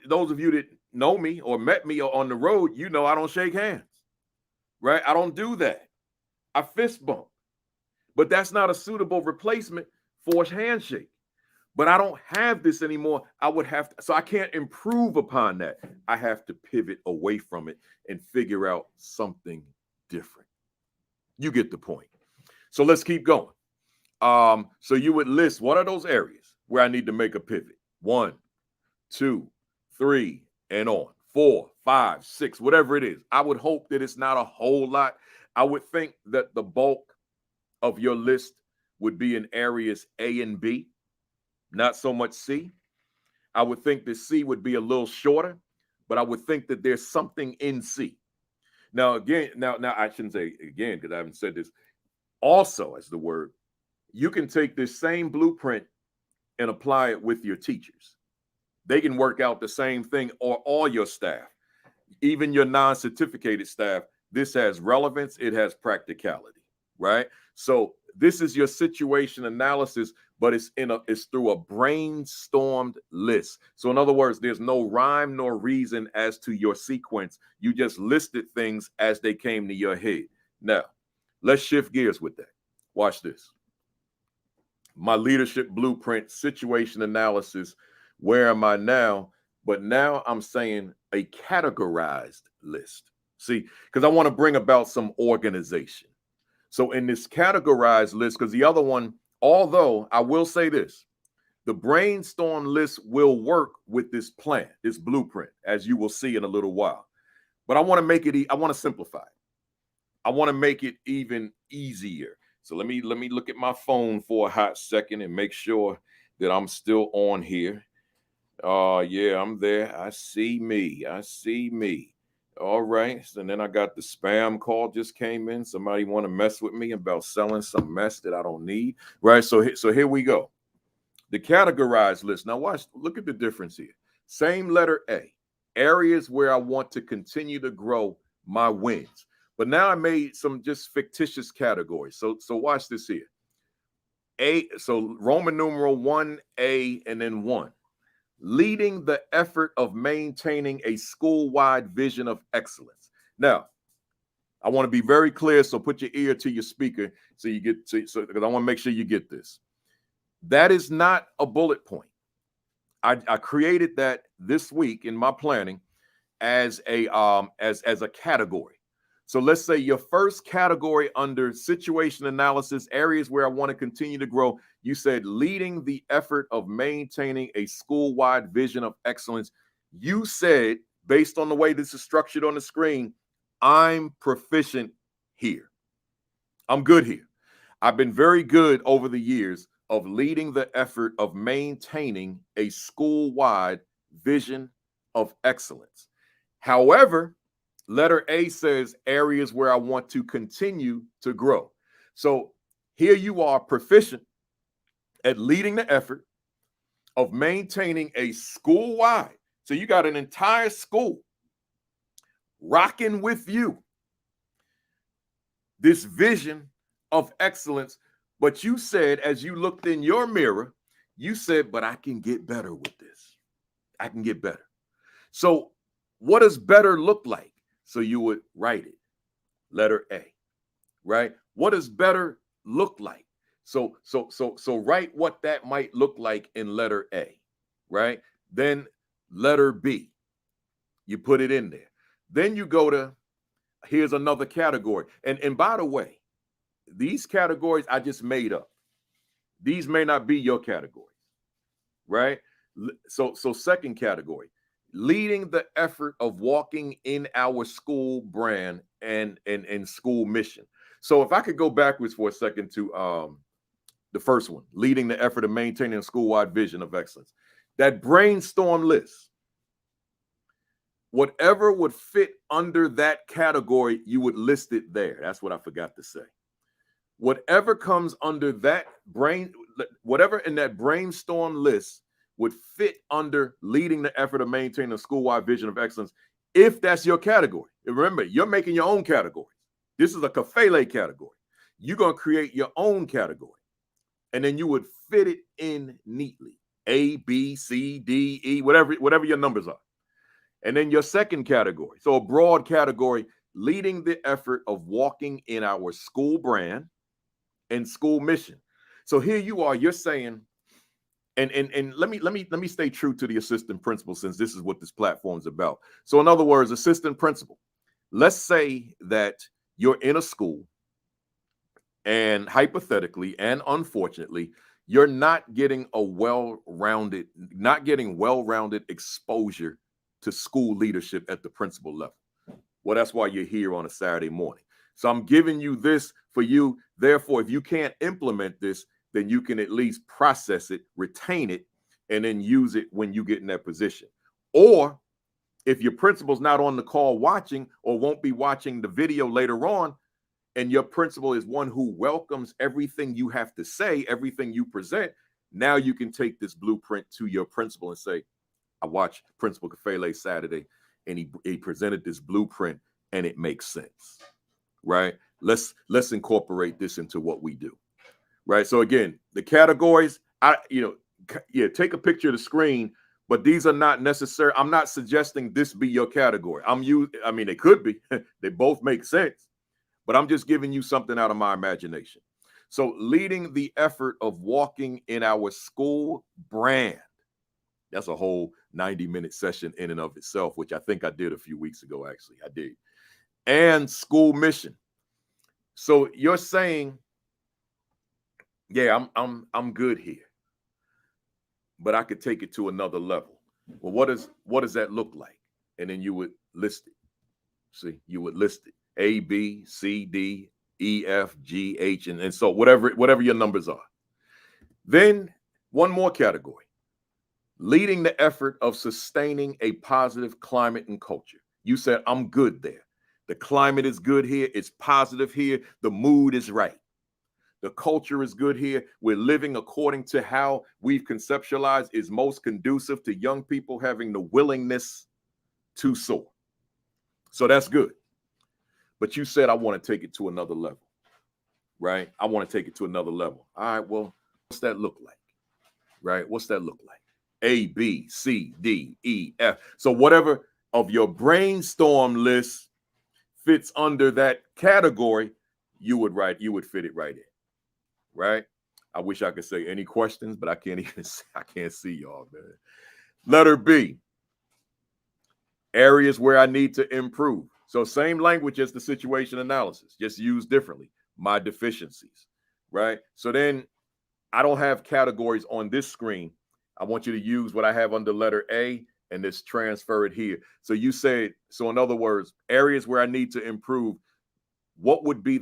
those of you that know me or met me on the road, you know I don't shake hands, right? I don't do that. I fist bump. But that's not a suitable replacement for a handshake. But I don't have this anymore. I would have to, so I can't improve upon that. I have to pivot away from it and figure out something different. You get the point. So let's keep going. So you would list, what are those areas where I need to make a pivot? 1, 2, 3, and on. 4, 5, 6, whatever it is. I would hope that it's not a whole lot. I would think that the bulk of your list would be in areas A and B, not so much C. I would think that C would be a little shorter, but I would think that there's something in C. Now, again, now I shouldn't say again because I haven't said this. Also, as the word, you can take this same blueprint and apply it with your teachers. They can work out the same thing, or all your staff, even your non-certificated staff. This has relevance. It has practicality, right? So this is your situation analysis, but it's through a brainstormed list. So in other words, there's no rhyme nor reason as to your sequence. You just listed things as they came to your head. Now, let's shift gears with that. Watch this. My leadership blueprint, situation analysis. Where am I now? But now I'm saying a categorized list. See, because I want to bring about some organization. So in this categorized list, because the other one, although I will say this, the brainstorm list will work with this plan, this blueprint, as you will see in a little while. But I want to make it, I want to simplify it. I want to make it even easier. So let me look at my phone for a hot second and make sure that I'm still on here. Yeah, I'm there. I see me. I see me. All right. And then I got the spam call just came in. Somebody want to mess with me about selling some mess that I don't need. Right. So here we go. The categorized list. Now watch, look at the difference here. Same letter A, areas where I want to continue to grow my wins. But now I made some just fictitious categories. So watch this here. A, so Roman numeral 1A and then 1. Leading the effort of maintaining a school-wide vision of excellence. Now, I want to be very clear, so put your ear to your speaker so you get to, so because I want to make sure you get this. That is not a bullet point. I created that this week in my planning as a category. So let's say your first category under situation analysis, areas where I want to continue to grow, you said leading the effort of maintaining a school-wide vision of excellence. You said, based on the way this is structured on the screen, I'm proficient here. I'm good here. I've been very good over the years of leading the effort of maintaining a school-wide vision of excellence. However, letter A says areas where I want to continue to grow. So here you are proficient at leading the effort of maintaining a school-wide. So you got an entire school rocking with you this vision of excellence. But you said, as you looked in your mirror, you said, but I can get better with this. I can get better. So what does better look like? So you would write it, letter A, right? What does better look like? So write what that might look like in letter A, right? Then letter B, you put it in there. Then you go to, here's another category. And by the way, these categories I just made up. These may not be your categories, right? So second category, leading the effort of walking in our school brand and school mission. So if I could go backwards for a second to the first one, leading the effort of maintaining a school-wide vision of excellence. That brainstorm list, whatever would fit under that category, you would list it there. That's what I forgot to say. Whatever comes under that whatever in that brainstorm list would fit under leading the effort of maintaining a school-wide vision of excellence, if that's your category. And remember, you're making your own category. This is a Kafele category. You're going to create your own category. And then you would fit it in neatly. A, B, C, D, E, whatever your numbers are. And then your second category, so a broad category, leading the effort of walking in our school brand and school mission. So here you are, you're saying, and let me stay true to the assistant principal, since this is what this platform is about. So in other words, assistant principal, let's say that you're in a school and hypothetically and unfortunately, you're not getting well-rounded exposure to school leadership at the principal level. Well, that's why you're here on a Saturday morning. So I'm giving you this for you. Therefore, if you can't implement this, then you can at least process it, retain it, and then use it when you get in that position. Or if your principal's not on the call watching or won't be watching the video later on, and your principal is one who welcomes everything you have to say, everything you present, now you can take this blueprint to your principal and say, I watched Principal Kafele Saturday, and he presented this blueprint, and it makes sense, right? Let's incorporate this into what we do, right? So again, the categories, take a picture of the screen, but these are not necessary. I'm not suggesting this be your category. It could be. They both make sense, but I'm just giving you something out of my imagination. So leading the effort of walking in our school brand. That's a whole 90-minute session in and of itself, which I think I did a few weeks ago, actually. I did. And school mission. So you're saying, yeah, I'm good here, but I could take it to another level. Well, what does that look like? And then you would list it. See, you would list it. A, B, C, D, E, F, G, H, and so whatever your numbers are. Then one more category. Leading the effort of sustaining a positive climate and culture. You said, I'm good there. The climate is good here. It's positive here. The mood is right. The culture is good here. We're living according to how we've conceptualized is most conducive to young people having the willingness to soar. So that's good. But you said, I want to take it to another level, right? I want to take it to another level. All right, well, what's that look like, right? What's that look like? A, B, C, D, E, F. So whatever of your brainstorm list fits under that category, you would fit it right in, right? I wish I could say any questions, but I can't see y'all, man. Letter B, areas where I need to improve. So same language as the situation analysis, just used differently. My deficiencies, right? So then I don't have categories on this screen. I want you to use what I have under letter A and just transfer it here. So you said, so in other words, areas where I need to improve, what would be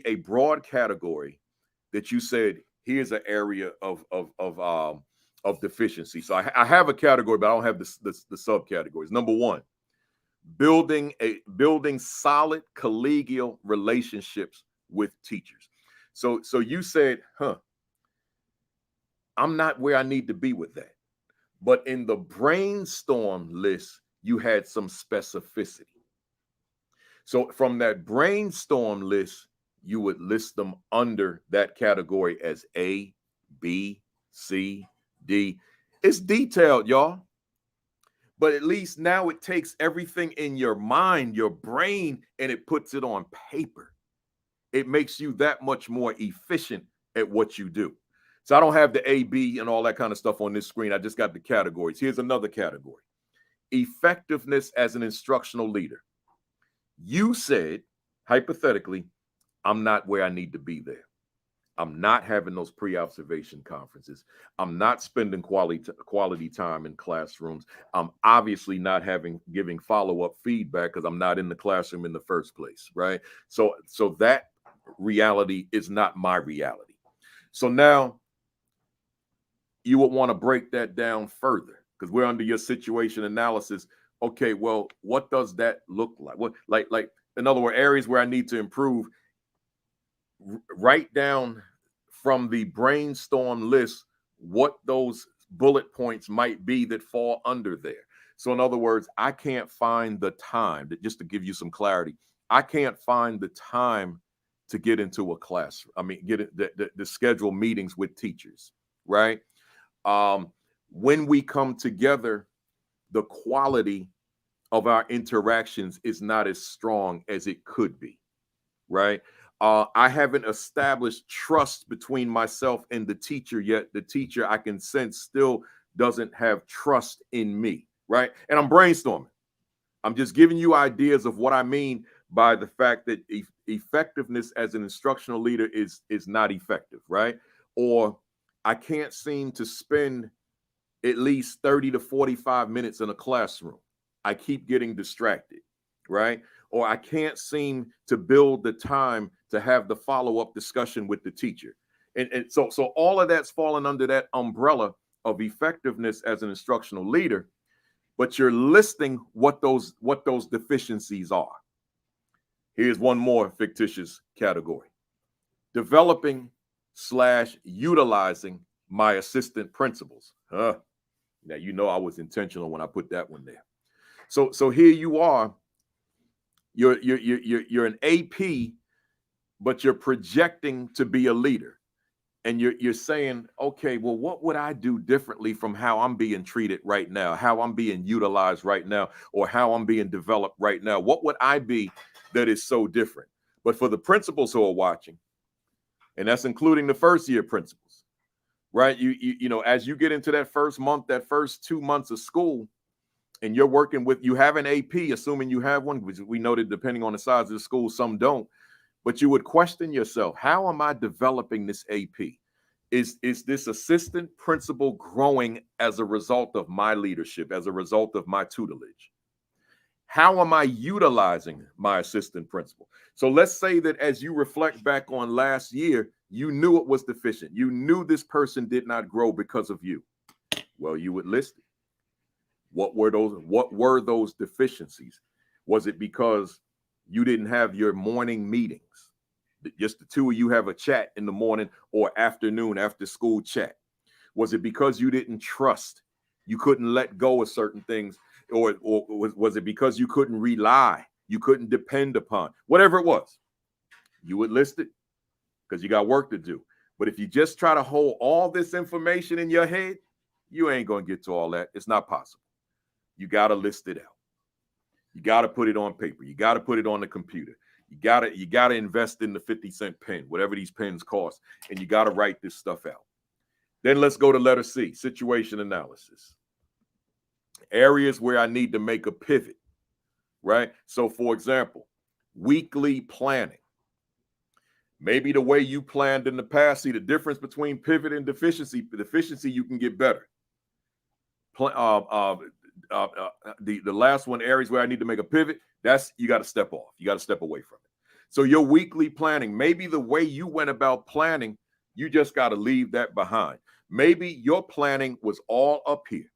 a broad category that you said, here's an area of deficiency. So I have a category, but I don't have the subcategories. Number one, building solid collegial relationships with teachers. So you said, I'm not where I need to be with that. But in the brainstorm list, you had some specificity. So from that brainstorm list, you would list them under that category as A, B, C, D. It's detailed, y'all. But at least now it takes everything in your mind, your brain, and it puts it on paper. It makes you that much more efficient at what you do. So I don't have the A, B, and all that kind of stuff on this screen. I just got the categories. Here's another category. Effectiveness as an instructional leader. You said, hypothetically, I'm not where I need to be there. I'm not having those pre-observation conferences. I'm not spending quality time in classrooms. I'm obviously not giving follow-up feedback because I'm not in the classroom in the first place, right? So that reality is not my reality. So now you would want to break that down further because we're under your situation analysis. Okay, well, what does that look like? What, like in other words, areas where I need to improve. Write down from the brainstorm list what those bullet points might be that fall under there. So in other words, I can't find the time, just to give you some clarity, I can't find the time to get into a class. Get the schedule meetings with teachers, right? When we come together, the quality of our interactions is not as strong as it could be, right? I haven't established trust between myself and the teacher yet. The teacher, I can sense, still doesn't have trust in me, right? And I'm brainstorming. I'm just giving you ideas of what I mean by the fact that effectiveness as an instructional leader is not effective, right? Or I can't seem to spend at least 30 to 45 minutes in a classroom. I keep getting distracted, right? Or I can't seem to build the time to have the follow-up discussion with the teacher. And so all of that's falling under that umbrella of effectiveness as an instructional leader, but you're listing what those deficiencies are. Here's one more fictitious category. Developing / utilizing my assistant principals. Now, you know I was intentional when I put that one there. So here you are. You're an AP, but you're projecting to be a leader. and you're saying, okay, well, what would I do differently from how I'm being treated right now, how I'm being utilized right now, or how I'm being developed right now? What would I be that is so different? But for the principals who are watching, and that's including the first year principals, right? You know, as you get into that first month, that first 2 months of school, and you're working with, you have an AP, assuming you have one, which we know that depending on the size of the school, some don't. But you would question yourself, how am I developing this AP? Is this assistant principal growing as a result of my leadership, as a result of my tutelage? How am I utilizing my assistant principal? So let's say that as you reflect back on last year, you knew it was deficient. You knew this person did not grow because of you. Well, you would list it. What were those deficiencies? Was it because you didn't have your morning meetings? Just the two of you have a chat in the morning or afternoon after school chat? Was it because you didn't trust? You couldn't let go of certain things? Or was it because you couldn't rely? You couldn't depend upon? Whatever it was, you would list it because you got work to do. But if you just try to hold all this information in your head, you ain't going to get to all that. It's not possible. You got to list it out. You got to put it on paper. You got to put it on the computer. You got to invest in the 50-cent pen, whatever these pens cost, and you got to write this stuff out. Then let's go to letter C, situation analysis. Areas where I need to make a pivot, right? So for example, weekly planning. Maybe the way you planned in the past, see the difference between pivot and deficiency. Deficiency, you can get better. The last one, areas where I need to make a pivot, that's, you got to step off. You got to step away from it. So your weekly planning, maybe the way you went about planning, you just got to leave that behind. Maybe your planning was all up here.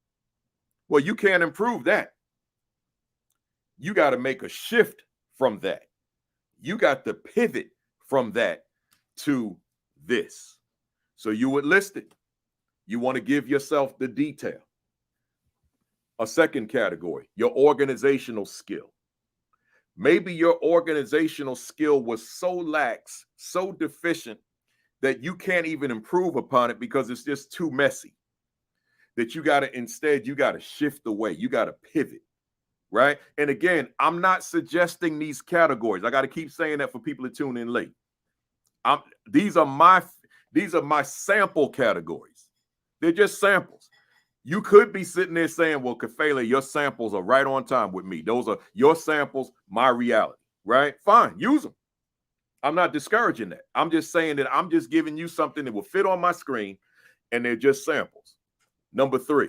Well, you can't improve that. You got to make a shift from that. You got to pivot from that to this. So you would list it. You want to give yourself the detail. A second category, your organizational skill. Maybe your organizational skill was so lax, so deficient, that you can't even improve upon it because it's just too messy. That you got to shift away. You got to pivot, right? And again, I'm not suggesting these categories. I got to keep saying that for people to tune in late. These are my sample categories. They're just samples. You could be sitting there saying, well, Kafele, your samples are right on time with me. Those are your samples, my reality, right? Fine, use them. I'm not discouraging that. I'm just saying that I'm just giving you something that will fit on my screen, and they're just samples. Number 3,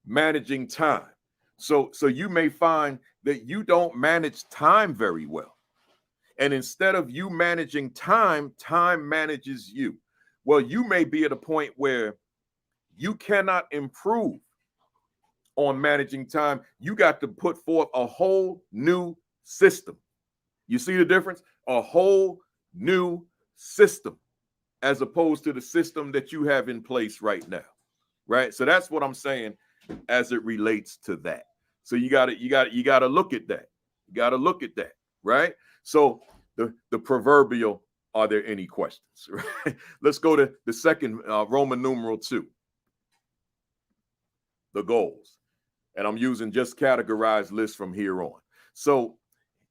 managing time. So you may find that you don't manage time very well. And instead of you managing time, time manages you. Well, you may be at a point where you cannot improve on managing time. You got to put forth a whole new system. You see the difference? A whole new system as opposed to the system that you have in place right now, right? So that's what I'm saying as it relates to that. So you got to look at that. You got to look at that, right? So the proverbial, are there any questions? Right? Let's go to the second Roman numeral 2. The goals. And I'm using just categorized lists from here on. So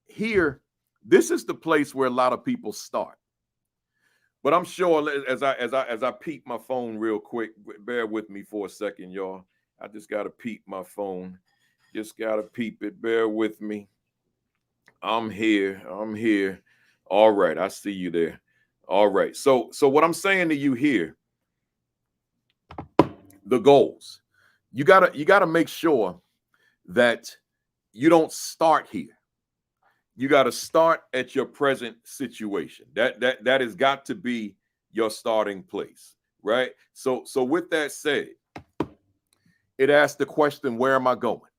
here, this is the place where a lot of people start. But I'm sure as I peep my phone real quick, bear with me for a second, y'all. I just got to peep my phone. Just got to peep it. Bear with me. I'm here. All right. I see you there. All right. So what I'm saying to you here, the goals. You gotta make sure that you don't start here. You got to start at your present situation. That has got to be your starting place, right? So with that said, it asks the question, where am I going?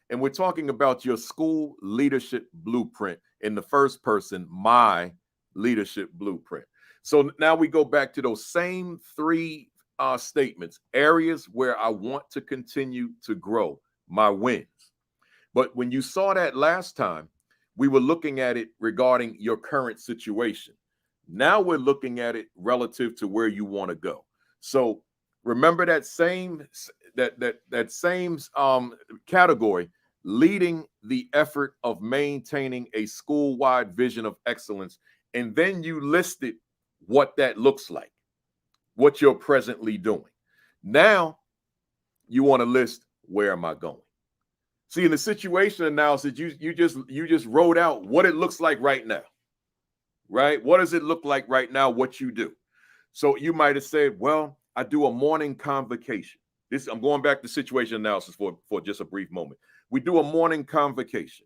And we're talking about your school leadership blueprint in the first person, my leadership blueprint. So now we go back to those same 3 statements, areas where I want to continue to grow, my wins. But when you saw that last time, we were looking at it regarding your current situation. Now we're looking at it relative to where you want to go. So remember that same category, leading the effort of maintaining a school-wide vision of excellence, and then you listed what that looks like, what you're presently doing. Now you want to list, where am I going? See, in the situation analysis, you just wrote out what it looks like right now, right? What does it look like right now, what you do? So you might have said, well, I do a morning convocation. I'm going back to situation analysis for just a brief moment. We do a morning convocation,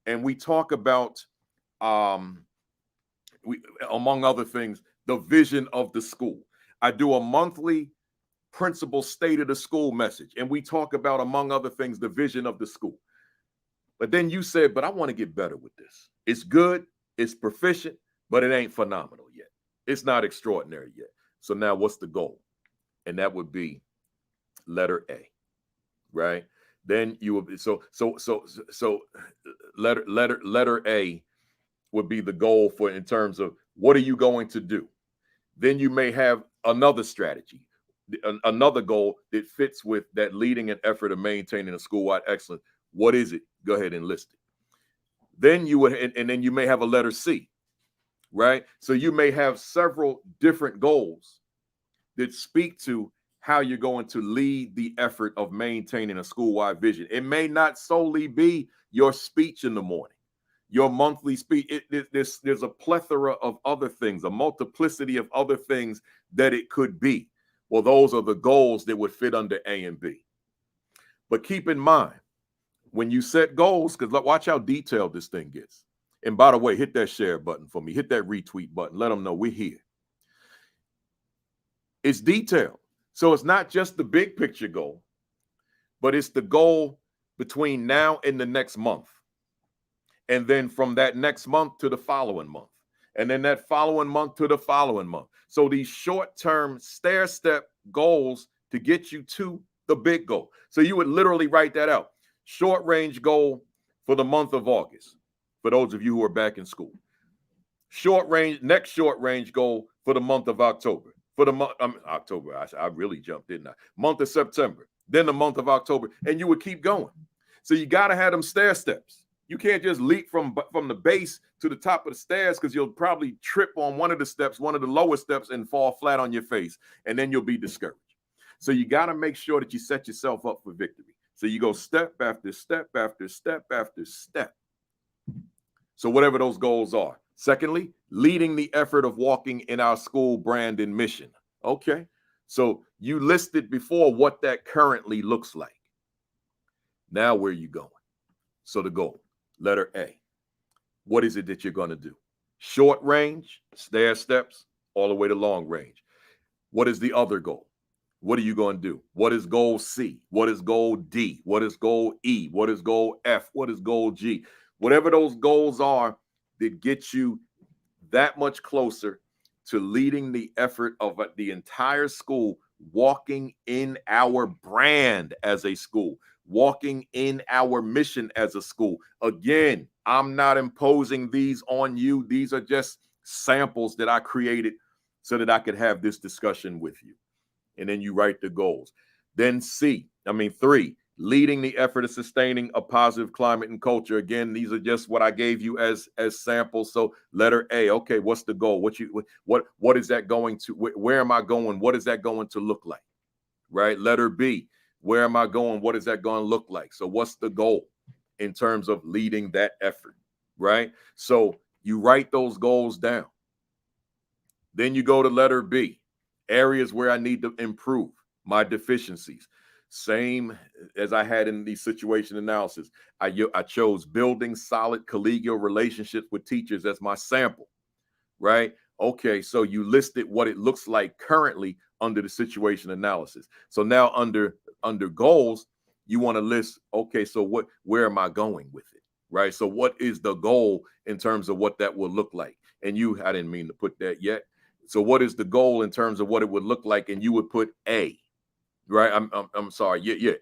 and we talk about, among other things, the vision of the school. I do a monthly principal state of the school message, and we talk about, among other things, the vision of the school. But then you said, but I want to get better with this. It's good, it's proficient, but it ain't phenomenal yet. It's not extraordinary yet. So now what's the goal? And that would be letter A, right? Then you would be, so letter A would be the goal for, in terms of what are you going to do? Then you may have another strategy, another goal that fits with that, leading an effort of maintaining a school-wide excellence. What is it? Go ahead and list it. Then you would, and then you may have a letter C, right? So you may have several different goals that speak to how you're going to lead the effort of maintaining a school-wide vision. It may not solely be your speech in the morning, your monthly speech. There's a plethora of other things, a multiplicity of other things that it could be. Well, those are the goals that would fit under A and B. But keep in mind, when you set goals, because watch how detailed this thing gets. And by the way, hit that share button for me. Hit that retweet button. Let them know we're here. It's detailed. So it's not just the big picture goal, but it's the goal between now and the next month. And then from that next month to the following month. And then that following month to the following month. So these short-term stair-step goals to get you to the big goal. So you would literally write that out. Short-range goal for the month of August, for those of you who are back in school. Next short-range goal for the month of October. For the month, October, I really jumped, didn't I? Month of September, then the month of October, and you would keep going. So you got to have them stair steps. You can't just leap from the base to the top of the stairs, because you'll probably trip on one of the steps, one of the lower steps, and fall flat on your face, and then you'll be discouraged. So you got to make sure that you set yourself up for victory. So you go step after step after step after step. So whatever those goals are. Secondly, leading the effort of walking in our school brand and mission. Okay, so you listed before what that currently looks like. Now where are you going? So the goal, letter A. What is it that you're going to do? Short range, stair steps, all the way to long range. What is the other goal? What are you going to do? What is goal C? What is goal D? What is goal E? What is goal F? What is goal G? Whatever those goals are that get you that much closer to leading the effort of the entire school, walking in our brand as a school, walking in our mission as a school. Again, I'm not imposing these on you. These are just samples that I created so that I could have this discussion with you. And then you write the goals. Then three, leading the effort of sustaining a positive climate and culture. Again, these are just what I gave you as samples. So letter A, okay, what's the goal? What is that going to, where am I going? What is that going to look like? Right? Letter B, where am I going? What is that going to look like? So what's the goal in terms of leading that effort? Right? So you write those goals down. Then you go to letter B, areas where I need to improve, my deficiencies. Same as I had in the situation analysis. I chose building solid collegial relationships with teachers as my sample, right? Okay, so you listed what it looks like currently under the situation analysis. So now under goals, you want to list, okay, so where am I going with it, right? So what is the goal in terms of what that will look like? And I didn't mean to put that yet. So what is the goal in terms of what it would look like? And you would put A, right? I'm sorry. Yeah.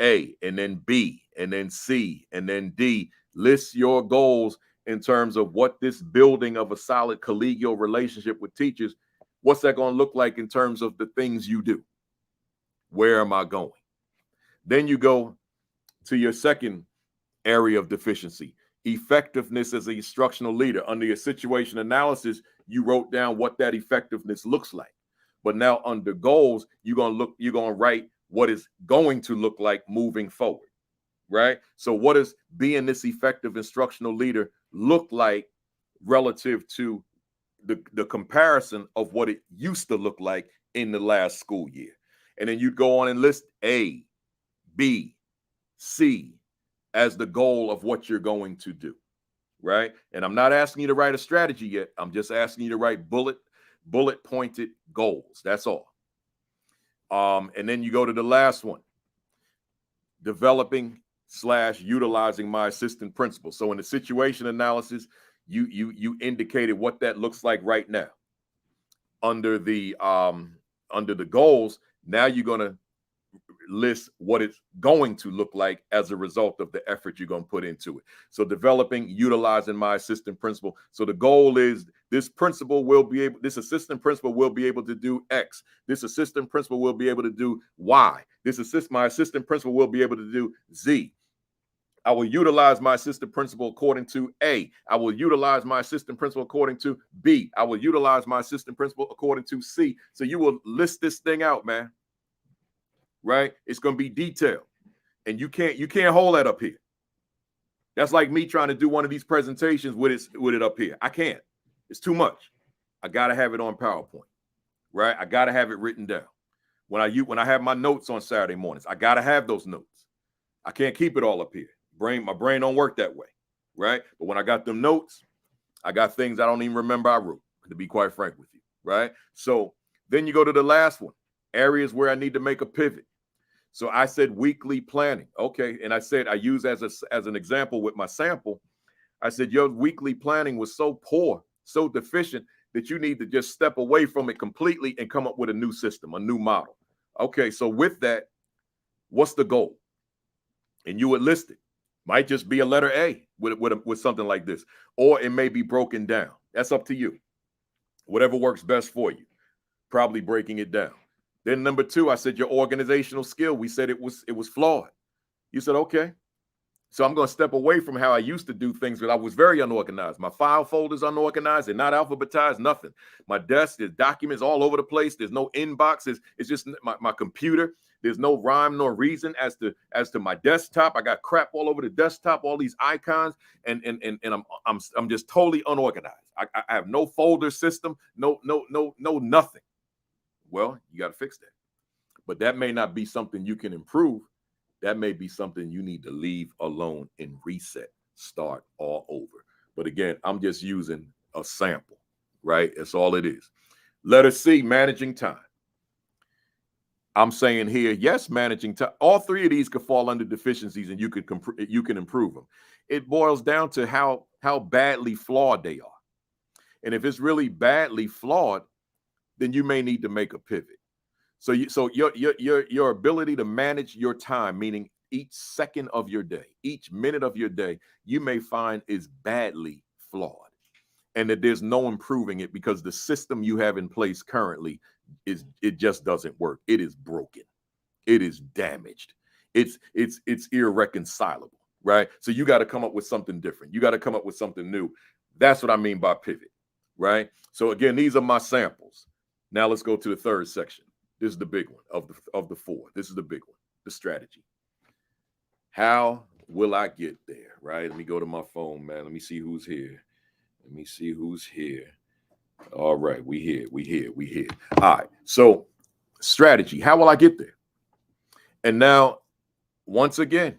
A, and then B, and then C, and then D. List your goals in terms of what this building of a solid collegial relationship with teachers, what's that going to look like in terms of the things you do? Where am I going? Then you go to your second area of deficiency, effectiveness as an instructional leader. Under your situation analysis, you wrote down what that effectiveness looks like. But now under goals, you're going to write what is going to look like moving forward, right? So what does being this effective instructional leader look like relative to the comparison of what it used to look like in the last school year? And then you'd go on and list A, B, C as the goal of what you're going to do, right? And I'm not asking you to write a strategy yet. I'm just asking you to write bullet pointed goals. That's all. And then you go to the last one, developing / utilizing my assistant principal. So in the situation analysis, you indicated what that looks like right now. Under the goals, now you're going to list what it's going to look like as a result of the effort you're going to put into it. So developing, utilizing my assistant principal. So the goal is this assistant principal will be able to do X. This assistant principal will be able to do Y. My assistant principal will be able to do Z. I will utilize my assistant principal according to A. I will utilize my assistant principal according to B. I will utilize my assistant principal according to C. So you will list this thing out, man. Right? It's going to be detailed. And you can't hold that up here. That's like me trying to do one of these presentations with it up here. I can't. It's too much. I got to have it on PowerPoint. Right? I got to have it written down. When I have my notes on Saturday mornings, I got to have those notes. I can't keep it all up here. My brain don't work that way. Right? But when I got them notes, I got things I don't even remember I wrote, to be quite frank with you. Right? So then you go to the last one, areas where I need to make a pivot. So I said weekly planning. Okay. And I said, I use as an example with my sample, I said, your weekly planning was so poor, so deficient that you need to just step away from it completely and come up with a new system, a new model. Okay. So with that, what's the goal? And you would list it. Might just be a letter A with something like this, or it may be broken down. That's up to you. Whatever works best for you, probably breaking it down. Then number 2, I said your organizational skill. We said it was flawed. You said, okay. So I'm going to step away from how I used to do things, because I was very unorganized. My file folders unorganized. They're not alphabetized, nothing. My desk, there's documents all over the place. There's no inbox. It's just my computer. There's no rhyme nor reason as to my desktop. I got crap all over the desktop, all these icons, and I'm just totally unorganized. I have no folder system, no nothing. Well, you got to fix that. But that may not be something you can improve. That may be something you need to leave alone and reset, start all over. But again, I'm just using a sample, right? That's all it is. Letter C, managing time. I'm saying here, yes, managing time. All 3 of these could fall under deficiencies, and you can improve them. It boils down to how badly flawed they are. And if it's really badly flawed, then you may need to make a pivot. So your ability to manage your time, meaning each second of your day, each minute of your day, you may find is badly flawed, and that there's no improving it because the system you have in place currently it just doesn't work. It is broken. It is damaged. It's irreconcilable, right? So you got to come up with something different. You got to come up with something new. That's what I mean by pivot, right? So again, these are my samples. Now let's go to the third section. This is the big one of the 4. This is the big one, the strategy. How will I get there, right? Let me go to my phone, man. Let me see who's here. All right, we here. All right, so strategy. How will I get there? And now, once again,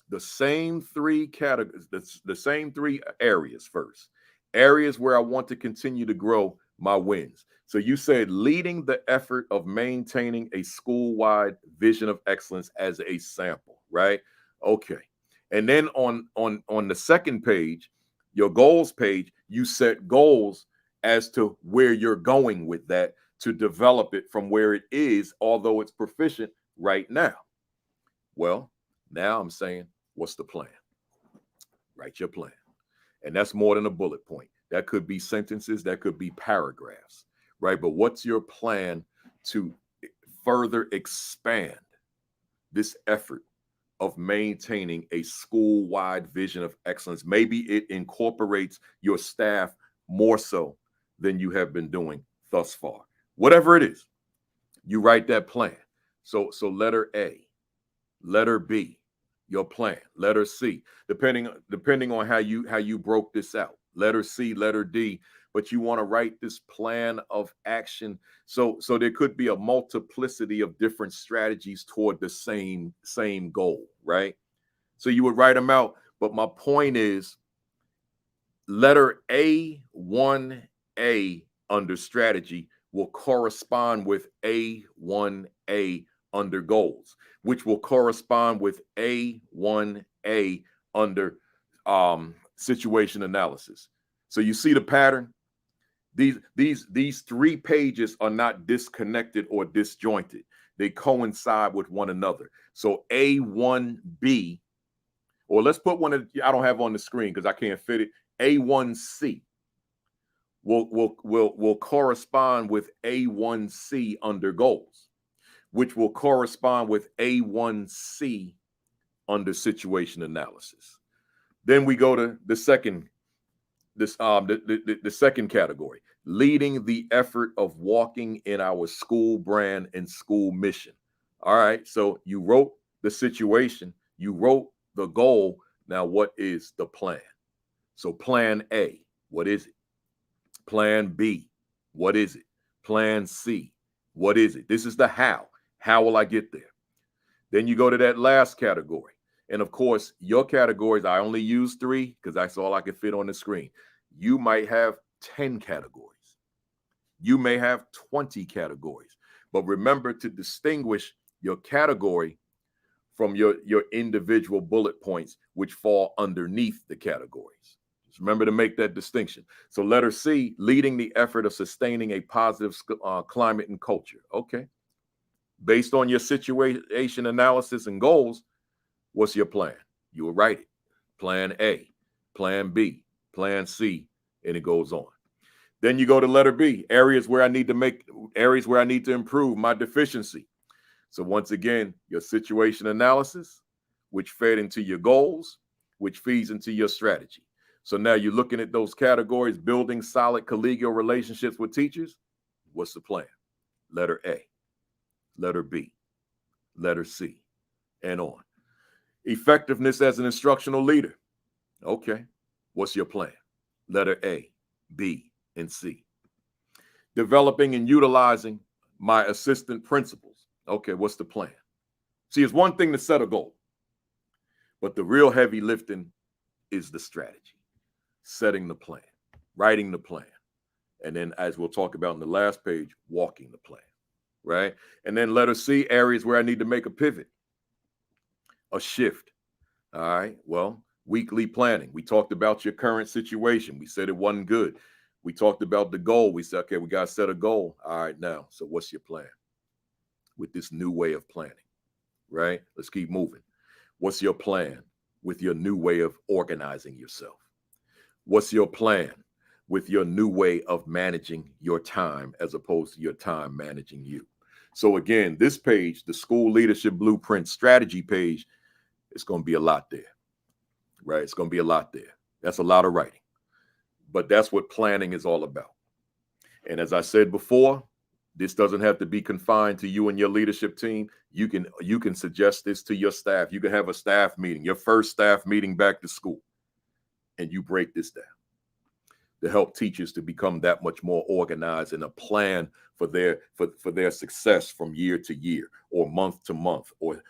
the same 3 categories, the same 3 areas first. Areas where I want to continue to grow my wins. So you said leading the effort of maintaining a school-wide vision of excellence as a sample, right? Okay. And then on the second page, your goals page, you set goals as to where you're going with that to develop it from where it is, although it's proficient right now. Well, now I'm saying, what's the plan? Write your plan. And that's more than a bullet point. That could be sentences, that could be paragraphs, right? But what's your plan to further expand this effort of maintaining a school-wide vision of excellence? Maybe it incorporates your staff more so than you have been doing thus far. Whatever it is, you write that plan. So letter A, letter B, your plan. Letter C, depending on how you broke this out. Letter C, letter D, but you want to write this plan of action. So there could be a multiplicity of different strategies toward the same goal, right? So you would write them out. But my point is, letter A1A under strategy will correspond with A1A under goals, which will correspond with A1A under situation analysis. So you see the pattern? These 3 pages are not disconnected or disjointed. They coincide with one another. So A1B, or let's put one that I don't have on the screen because I can't fit it. A1C will correspond with A1C under goals, which will correspond with A1C under situation analysis. Then we go to the second category, leading the effort of walking in our school brand and school mission. All right, so you wrote the situation, you wrote the goal. Now, what is the plan? So plan A, what is it? Plan B, what is it? Plan C, what is it? This is the how. How will I get there? Then you go to that last category. And of course, your categories, I only use 3 because that's all I can fit on the screen. You might have 10 categories. You may have 20 categories. But remember to distinguish your category from your individual bullet points, which fall underneath the categories. Just remember to make that distinction. So letter C, leading the effort of sustaining a positive climate and culture. Okay. Based on your situation analysis and goals, what's your plan? You will write it. Plan A, plan B, plan C, and it goes on. Then you go to letter B, areas where I need to improve my deficiency. So once again, your situation analysis, which fed into your goals, which feeds into your strategy. So now you're looking at those categories, building solid collegial relationships with teachers. What's the plan? Letter A, letter B, letter C, and on. Effectiveness as an instructional leader. Okay, what's your plan? Letter A, B, and C. Developing and utilizing my assistant principals. Okay, what's the plan? See, it's one thing to set a goal, but the real heavy lifting is the strategy, setting the plan, writing the plan, and then, as we'll talk about in the last page, walking the plan, right? And then letter C, areas where I need to make a pivot, a shift. All right, well, weekly planning. We talked about your current situation. We said it wasn't good. We talked about the goal. We said, okay, we got to set a goal. All right, now, so what's your plan with this new way of planning, right? Let's keep moving. What's your plan with your new way of organizing yourself? What's your plan with your new way of managing your time as opposed to your time managing you? So again, this page, the School Leadership Blueprint Strategy page, it's going to be a lot there, right? It's going to be a lot there. That's a lot of writing, but that's what planning is all about. And as I said before, this doesn't have to be confined to you and your leadership team. You can suggest this to your staff. You can have a staff meeting, your first staff meeting back to school, and you break this down to help teachers to become that much more organized and a plan for their success from year to year, or month to month, or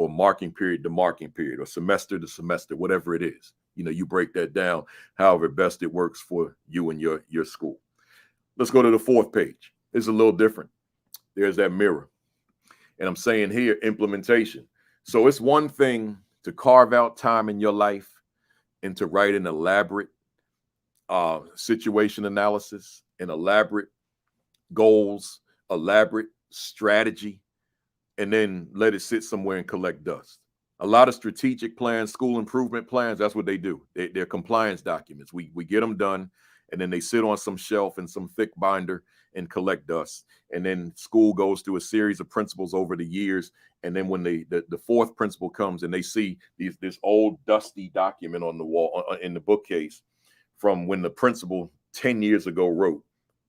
marking period to marking period, or semester to semester, whatever it is. You know, you break that down however best it works for you and your school. Let's go to the 4th page. It's a little different. There's that mirror. And I'm saying here, implementation. So it's one thing to carve out time in your life and to write an elaborate situation analysis, and elaborate goals, elaborate strategy, and then let it sit somewhere and collect dust. A lot of strategic plans, school improvement plans, that's what they do. They're compliance documents. We get them done, and then they sit on some shelf in some thick binder and collect dust. And then school goes through a series of principals over the years. And then when the fourth principal comes and they see this old dusty document on the wall in the bookcase from when the principal 10 years ago wrote,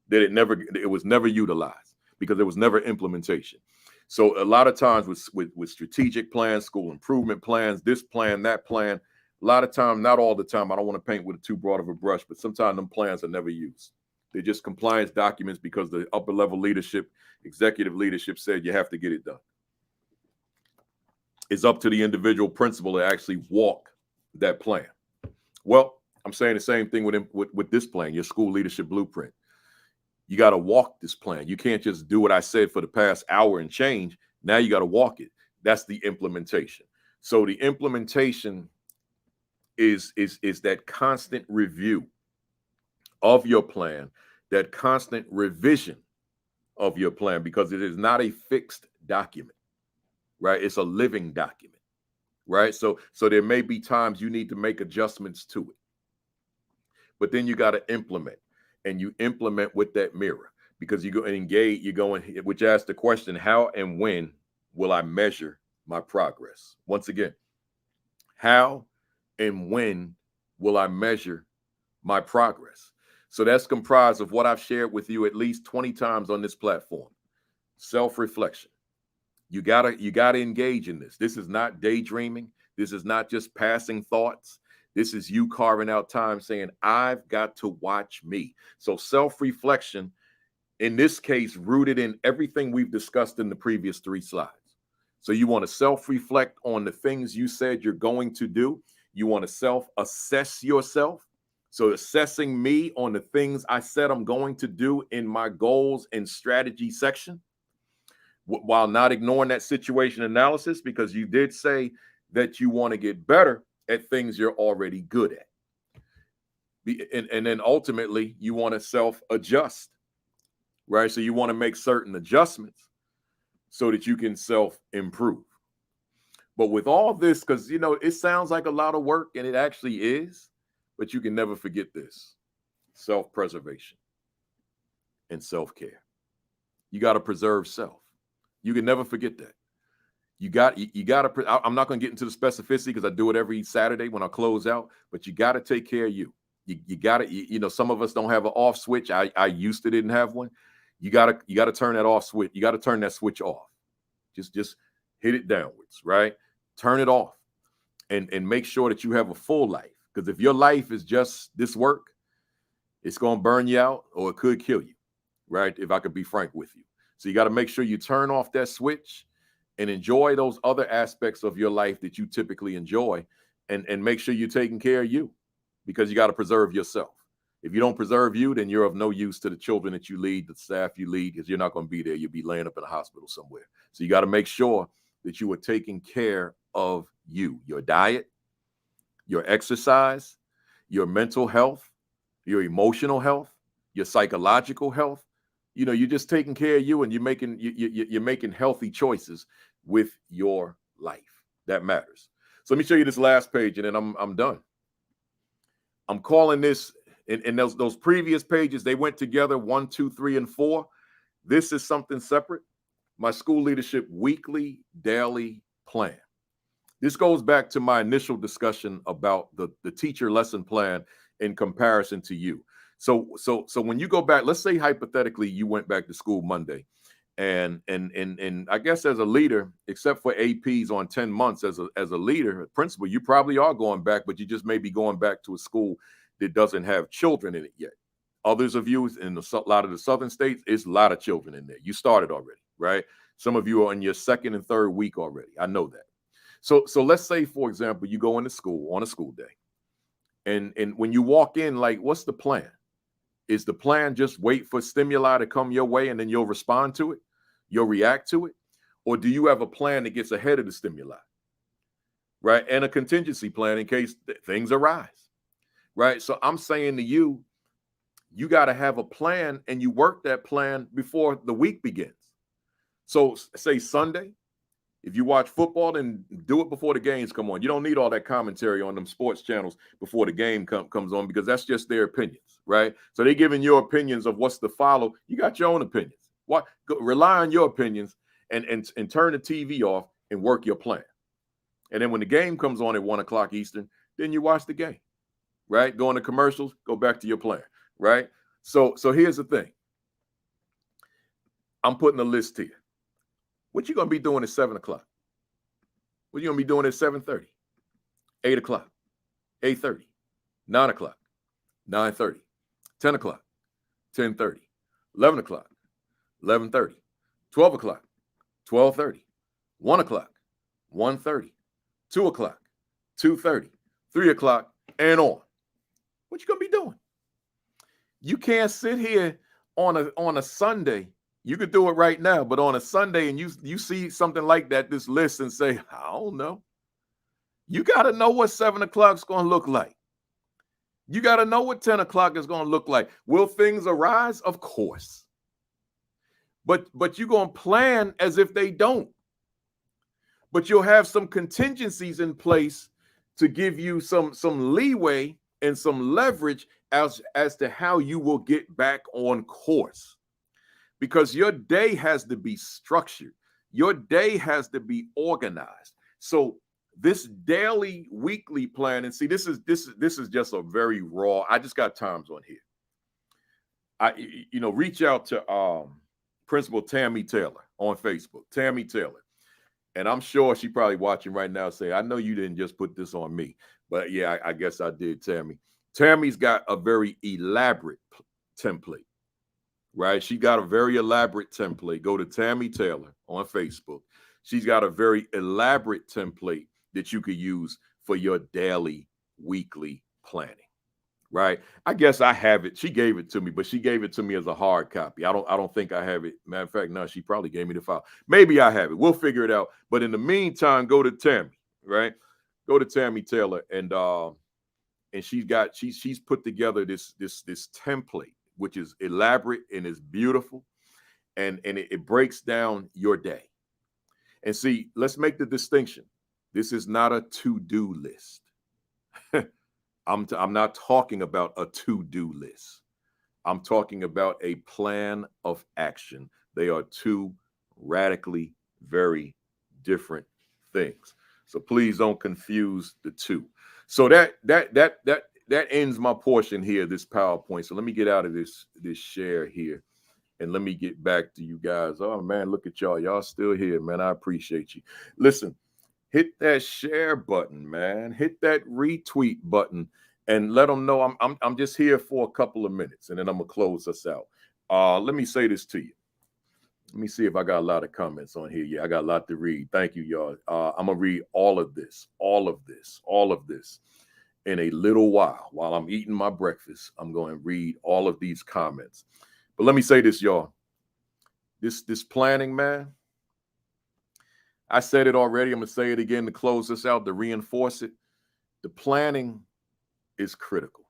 that it was never utilized because there was never implementation. So a lot of times with strategic plans, school improvement plans, this plan, that plan, a lot of time, not all the time, I don't want to paint with too broad of a brush, but sometimes them plans are never used. They're just compliance documents because the upper level leadership, executive leadership said you have to get it done. It's up to the individual principal to actually walk that plan. Well, I'm saying the same thing with this plan, your school leadership blueprint. You got to walk this plan. You can't just do what I said for the past hour and change. Now you got to walk it. That's the implementation. So the implementation is that constant review of your plan, that constant revision of your plan, because it is not a fixed document, right? It's a living document, right? So there may be times you need to make adjustments to it, but then you got to implement. And you implement with that mirror, because you go and engage, which asks the question, how and when will I measure my progress? Once again, how and when will I measure my progress? So that's comprised of what I've shared with you at least 20 times on this platform. Self-reflection. You gotta engage in this. This is not daydreaming. This is not just passing thoughts. This is you carving out time saying, I've got to watch me. So self-reflection, in this case, rooted in everything we've discussed in the previous 3 slides. So you want to self-reflect on the things you said you're going to do. You want to self-assess yourself. So assessing me on the things I said I'm going to do in my goals and strategy section, while not ignoring that situation analysis, because you did say that you want to get better at things you're already good at. And then ultimately you want to self-adjust, right? So you want to make certain adjustments so that you can self-improve. But with all this, because, it sounds like a lot of work, and it actually is, but you can never forget this: self-preservation and self-care. You got to preserve self. You can never forget that. You got to, I'm not going to get into the specificity because I do it every Saturday when I close out, but you got to take care of you. You got to, some of us don't have an off switch. I used to didn't have one. You got to turn that off switch. You got to turn that switch off. Just hit it downwards, right? Turn it off and make sure that you have a full life. Because if your life is just this work, it's going to burn you out, or it could kill you, right? If I could be frank with you. So you got to make sure you turn off that switch and enjoy those other aspects of your life that you typically enjoy, and make sure you're taking care of you, because you got to preserve yourself. If you don't preserve you, then you're of no use to the children that you lead, the staff you lead, because you're not going to be there. You'll be laying up in a hospital somewhere. So you got to make sure that you are taking care of you, your diet, your exercise, your mental health, your emotional health, your psychological health. You're just taking care of you, and you're making healthy choices with your life. That matters. So let me show you this last page, and then I'm done. I'm calling this, and those previous pages, they went together, 1, 2, 3, and 4. This is something separate. My school leadership weekly, daily plan. This goes back to my initial discussion about the teacher lesson plan in comparison to you. So when you go back, let's say hypothetically you went back to school Monday, and I guess as a leader, except for APs on 10 months as a leader, a principal, you probably are going back, but you just may be going back to a school that doesn't have children in it yet. Others of you in a lot of the southern states, it's a lot of children in there. You started already, right? Some of you are in your 2nd and 3rd week already. I know that. So let's say, for example, you go into school on a school day, and when you walk in, like, what's the plan? Is the plan just wait for stimuli to come your way and then you'll respond to it? You'll react to it? Or do you have a plan that gets ahead of the stimuli, right? And a contingency plan in case things arise, right? So I'm saying to you, you got to have a plan, and you work that plan before the week begins. So say Sunday, If you watch football, then do it before the games come on. You don't need all that commentary on them sports channels before the game comes on, because that's just their opinions, right? So they're giving your opinions of what's to follow. You got your own opinions. Rely on your opinions and turn the TV off and work your plan. And then when the game comes on at 1 o'clock Eastern, then you watch the game, right? Go into commercials, go back to your plan, right? So here's the thing. I'm putting a list here. What you going to be doing at 7 o'clock? What you going to be doing at 7:30, 8 o'clock, 8:30, 9 o'clock, 9:30, 10 o'clock, 10:30, 11 o'clock, 11:30, 12 o'clock, 12:30, 1 o'clock, 1:30, 2 o'clock, 2:30, 3 o'clock, and on. What you going to be doing? You can't sit here on a Sunday. You could do it right now, but on a Sunday and you see something like that, this list, and say, I don't know. You got to know what 7 o'clock is going to look like. You got to know what 10 o'clock is going to look like. Will things arise? Of course. But you're going to plan as if they don't. But you'll have some contingencies in place to give you some leeway and some leverage as to how you will get back on course. Because your day has to be structured. Your day has to be organized. So this daily, weekly plan, and see, this is just a very raw. I just got times on here. Reach out to Principal Tammy Taylor on Facebook, Tammy Taylor, and I'm sure she probably watching right now. Say, I know you didn't just put this on me, but yeah, I guess I did, Tammy. Tammy's got a very elaborate template. Right? She got a very elaborate template. Go to Tammy Taylor on Facebook. She's got a very elaborate template that you could use for your daily, weekly planning. Right? I guess I have it. She gave it to me, but she gave it to me as a hard copy. I don't think I have it. Matter of fact, no, she probably gave me the file. Maybe I have it. We'll figure it out. But in the meantime, go to Tammy, right? Go to Tammy Taylor, and she's put together this template, which is elaborate and is beautiful, and it breaks down your day. And see, let's make the distinction. This is not a to-do list. I'm not talking about a to-do list. I'm talking about a plan of action. They are two radically very different things. So please don't confuse the two. So that ends my portion here, this PowerPoint. So let me get out of this share here, and let me get back to you guys. Oh man, look at y'all. Y'all still here, man. I appreciate you. Listen, hit that share button, man. Hit that retweet button, and let them know I'm just here for a couple of minutes, and then I'm gonna close us out. Let me say this to you. Let me see if I got a lot of comments on here. Yeah, I got a lot to read. Thank you, y'all. I'm gonna read all of this in a little while I'm eating my breakfast. I'm going to read all of these comments. But let me say this, y'all. This planning, man, I said it already. I'm going to say it again to close this out, to reinforce it. The planning is critical.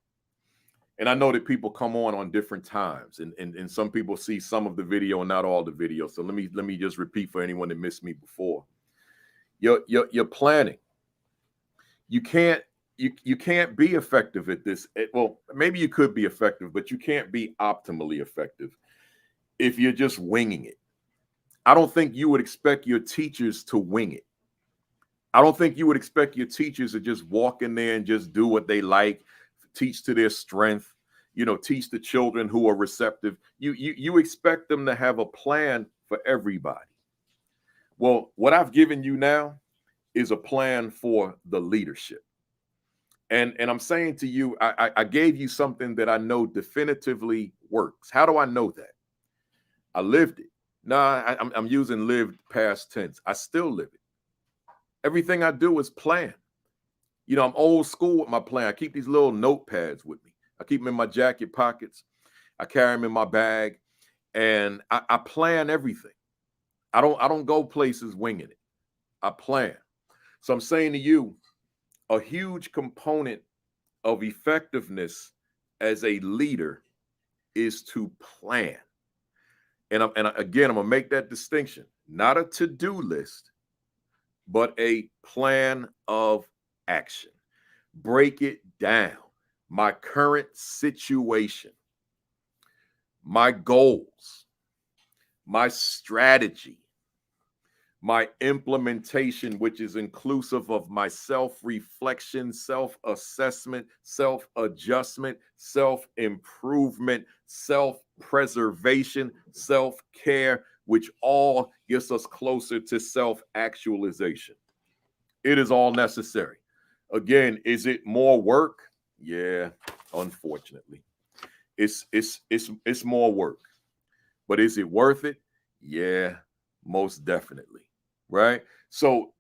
And I know that people come on different times, and some people see some of the video and not all the video. So let me just repeat for anyone that missed me before. Your planning. You can't be effective at this. Well, maybe you could be effective, but you can't be optimally effective if you're just winging it. I don't think you would expect your teachers to wing it. I don't think you would expect your teachers to just walk in there and just do what they like, teach to their strength, teach the children who are receptive. You expect them to have a plan for everybody. Well, what I've given you now is a plan for the leadership. And I'm saying to you, I gave you something that I know definitively works. How do I know that? I lived it. No, I'm using lived past tense. I still live it. Everything I do is plan. I'm old school with my plan. I keep these little notepads with me. I keep them in my jacket pockets. I carry them in my bag, and I plan everything. I don't go places winging it. I plan. So I'm saying to you, a huge component of effectiveness as a leader is to plan. And again, I'm gonna make that distinction. Not a to-do list, but a plan of action. Break it down. My current situation, my goals, my strategy, my implementation, which is inclusive of my self-reflection, self-assessment, self-adjustment, self-improvement, self-preservation, self-care, which all gets us closer to self-actualization. It is all necessary. Again, is it more work? Yeah, unfortunately. It's more work. But is it worth it? Yeah, most definitely. Right? So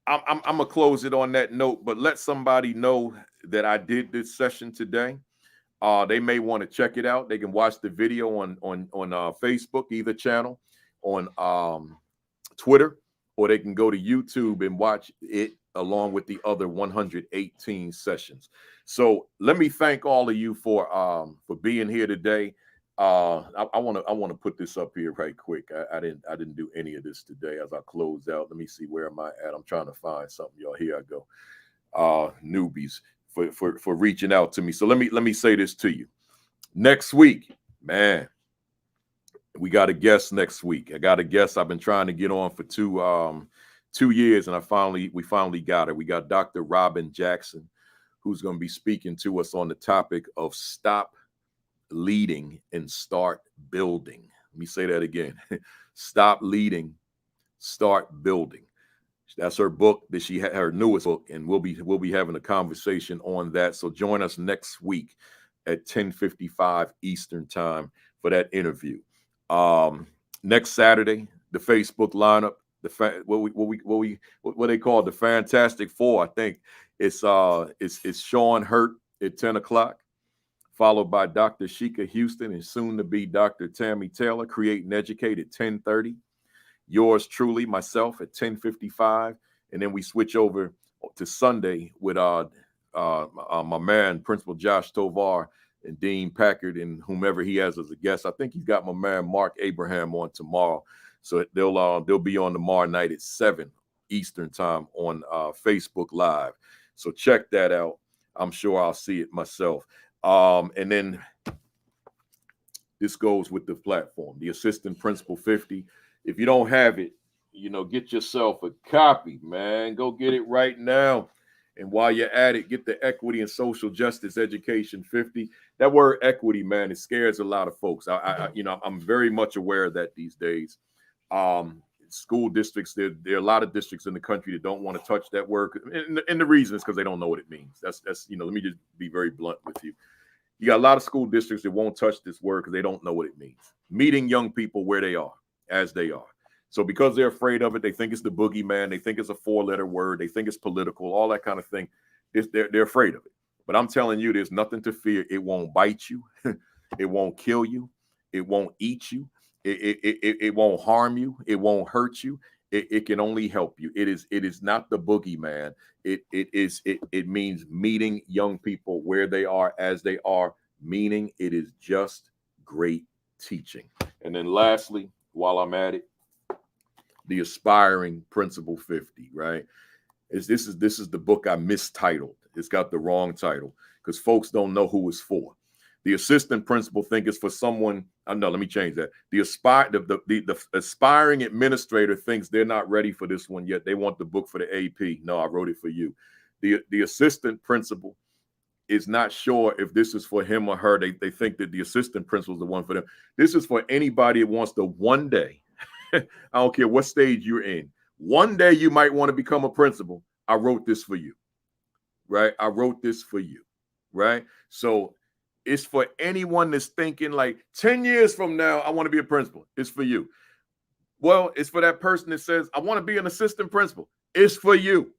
I'm gonna close it on that note, but let somebody know that I did this session today. They may want to check it out. They can watch the video on Facebook, either channel, on Twitter, or they can go to YouTube and watch it along with the other 118 sessions. So let me thank all of you for being here today. I want to put this up here right quick. I didn't do any of this today as I close out. Let me see, where am I at? I'm trying to find something, y'all. Here I go. Newbies for reaching out to me. So let me say this to you. Next week, man, we got a guest next week. I got a guest I've been trying to get on for 2 years, and we finally got her. We got Dr. Robin Jackson, who's going to be speaking to us on the topic of stop leading and start building. Let me say that again. Stop leading, start building. That's her book that she had, her newest book, and we'll be having a conversation on that. So join us next week at 10:55 Eastern time for that interview. Next Saturday, the Facebook lineup, what they call the Fantastic Four. I think it's Sean Hurt at 10 o'clock, followed by Dr. Sheikah Houston and soon to be Dr. Tammy Taylor, Create and Educate at 10:30. Yours truly, myself, at 10:55, and then we switch over to Sunday with my man, Principal Josh Tovar, and Dean Packard, and whomever he has as a guest. I think he's got my man Mark Abraham on tomorrow, so they'll be on tomorrow night at 7 Eastern time on Facebook Live. So check that out. I'm sure I'll see it myself. And then this goes with the platform, the Assistant Principal 50. If you don't have it, get yourself a copy, man. Go get it right now. And while you're at it, get the Equity and Social Justice Education 50. That word equity, man, it scares a lot of folks. I'm very much aware of that these days. School districts, there are a lot of districts in the country that don't want to touch that word. And the reason is because they don't know what it means. That's let me just be very blunt with you. You got a lot of school districts that won't touch this word because they don't know what it means. Meeting young people where they are, as they are. So because they're afraid of it, they think it's the boogeyman. They think it's a 4-letter word. They think it's political, all that kind of thing. They're afraid of it. But I'm telling you, there's nothing to fear. It won't bite you. It won't kill you. It won't eat you. It won't harm you. It won't hurt you. It can only help you. It is not the boogeyman. It means meeting young people where they are, as they are, meaning it is just great teaching. And then lastly, while I'm at it, the Aspiring Principal 50, right? This is the book I mistitled. It's got the wrong title because folks don't know who it's for. The assistant principal think it's for someone. No, let me change that. The aspiring administrator thinks they're not ready for this one yet. They want the book for the AP. No, I wrote it for you. The assistant principal is not sure if this is for him or her. They think that the assistant principal is the one for them. This is for anybody that wants to one day, I don't care what stage you're in, one day you might want to become a principal. I wrote this for you, right? I wrote this for you, right? So it's for anyone that's thinking like 10 years from now, I want to be a principal. It's for you. Well, it's for that person that says, I want to be an assistant principal. It's for you.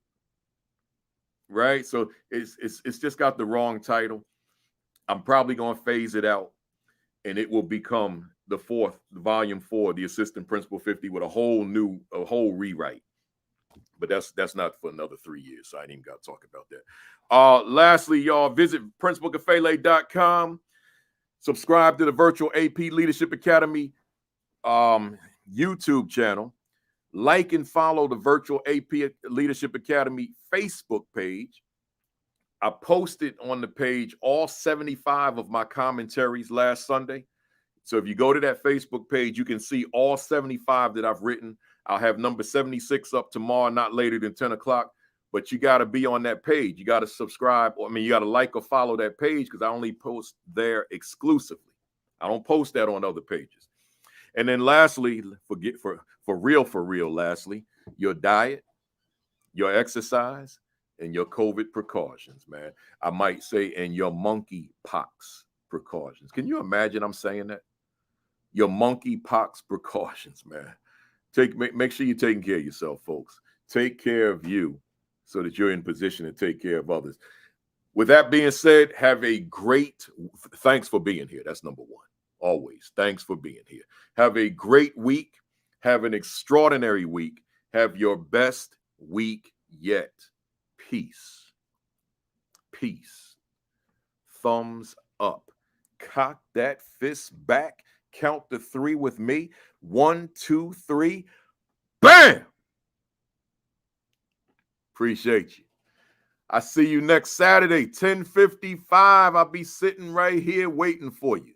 Right? So it's just got the wrong title. I'm probably going to phase it out and it will become the volume 4, the Assistant Principal 50 with a whole rewrite. But that's not for another 3 years. So I ain't even got to talk about that. Lastly, y'all, visit principalkafele.com. Subscribe to the Virtual AP Leadership Academy YouTube channel. Like and follow the Virtual AP Leadership Academy Facebook page. I posted on the page all 75 of my commentaries last Sunday. So if you go to that Facebook page, you can see all 75 that I've written. I'll have number 76 up tomorrow, not later than 10 o'clock. But you got to be on that page. You got to subscribe. You got to like or follow that page because I only post there exclusively. I don't post that on other pages. And then lastly, for real, lastly, your diet, your exercise, and your COVID precautions, man. I might say, and your monkeypox precautions. Can you imagine I'm saying that? Your monkeypox precautions, man. Make sure you're taking care of yourself, folks. Take care of you so that you're in position to take care of others. With that being said, have a great, thanks for being here. That's number one. Always. Thanks for being here. Have a great week. Have an extraordinary week. Have your best week yet. Peace. Peace. Thumbs up. Cock that fist back. Count to 3 with me. 1, 2, 3. Bam! Appreciate you. I see you next Saturday, 10:55. I'll be sitting right here waiting for you.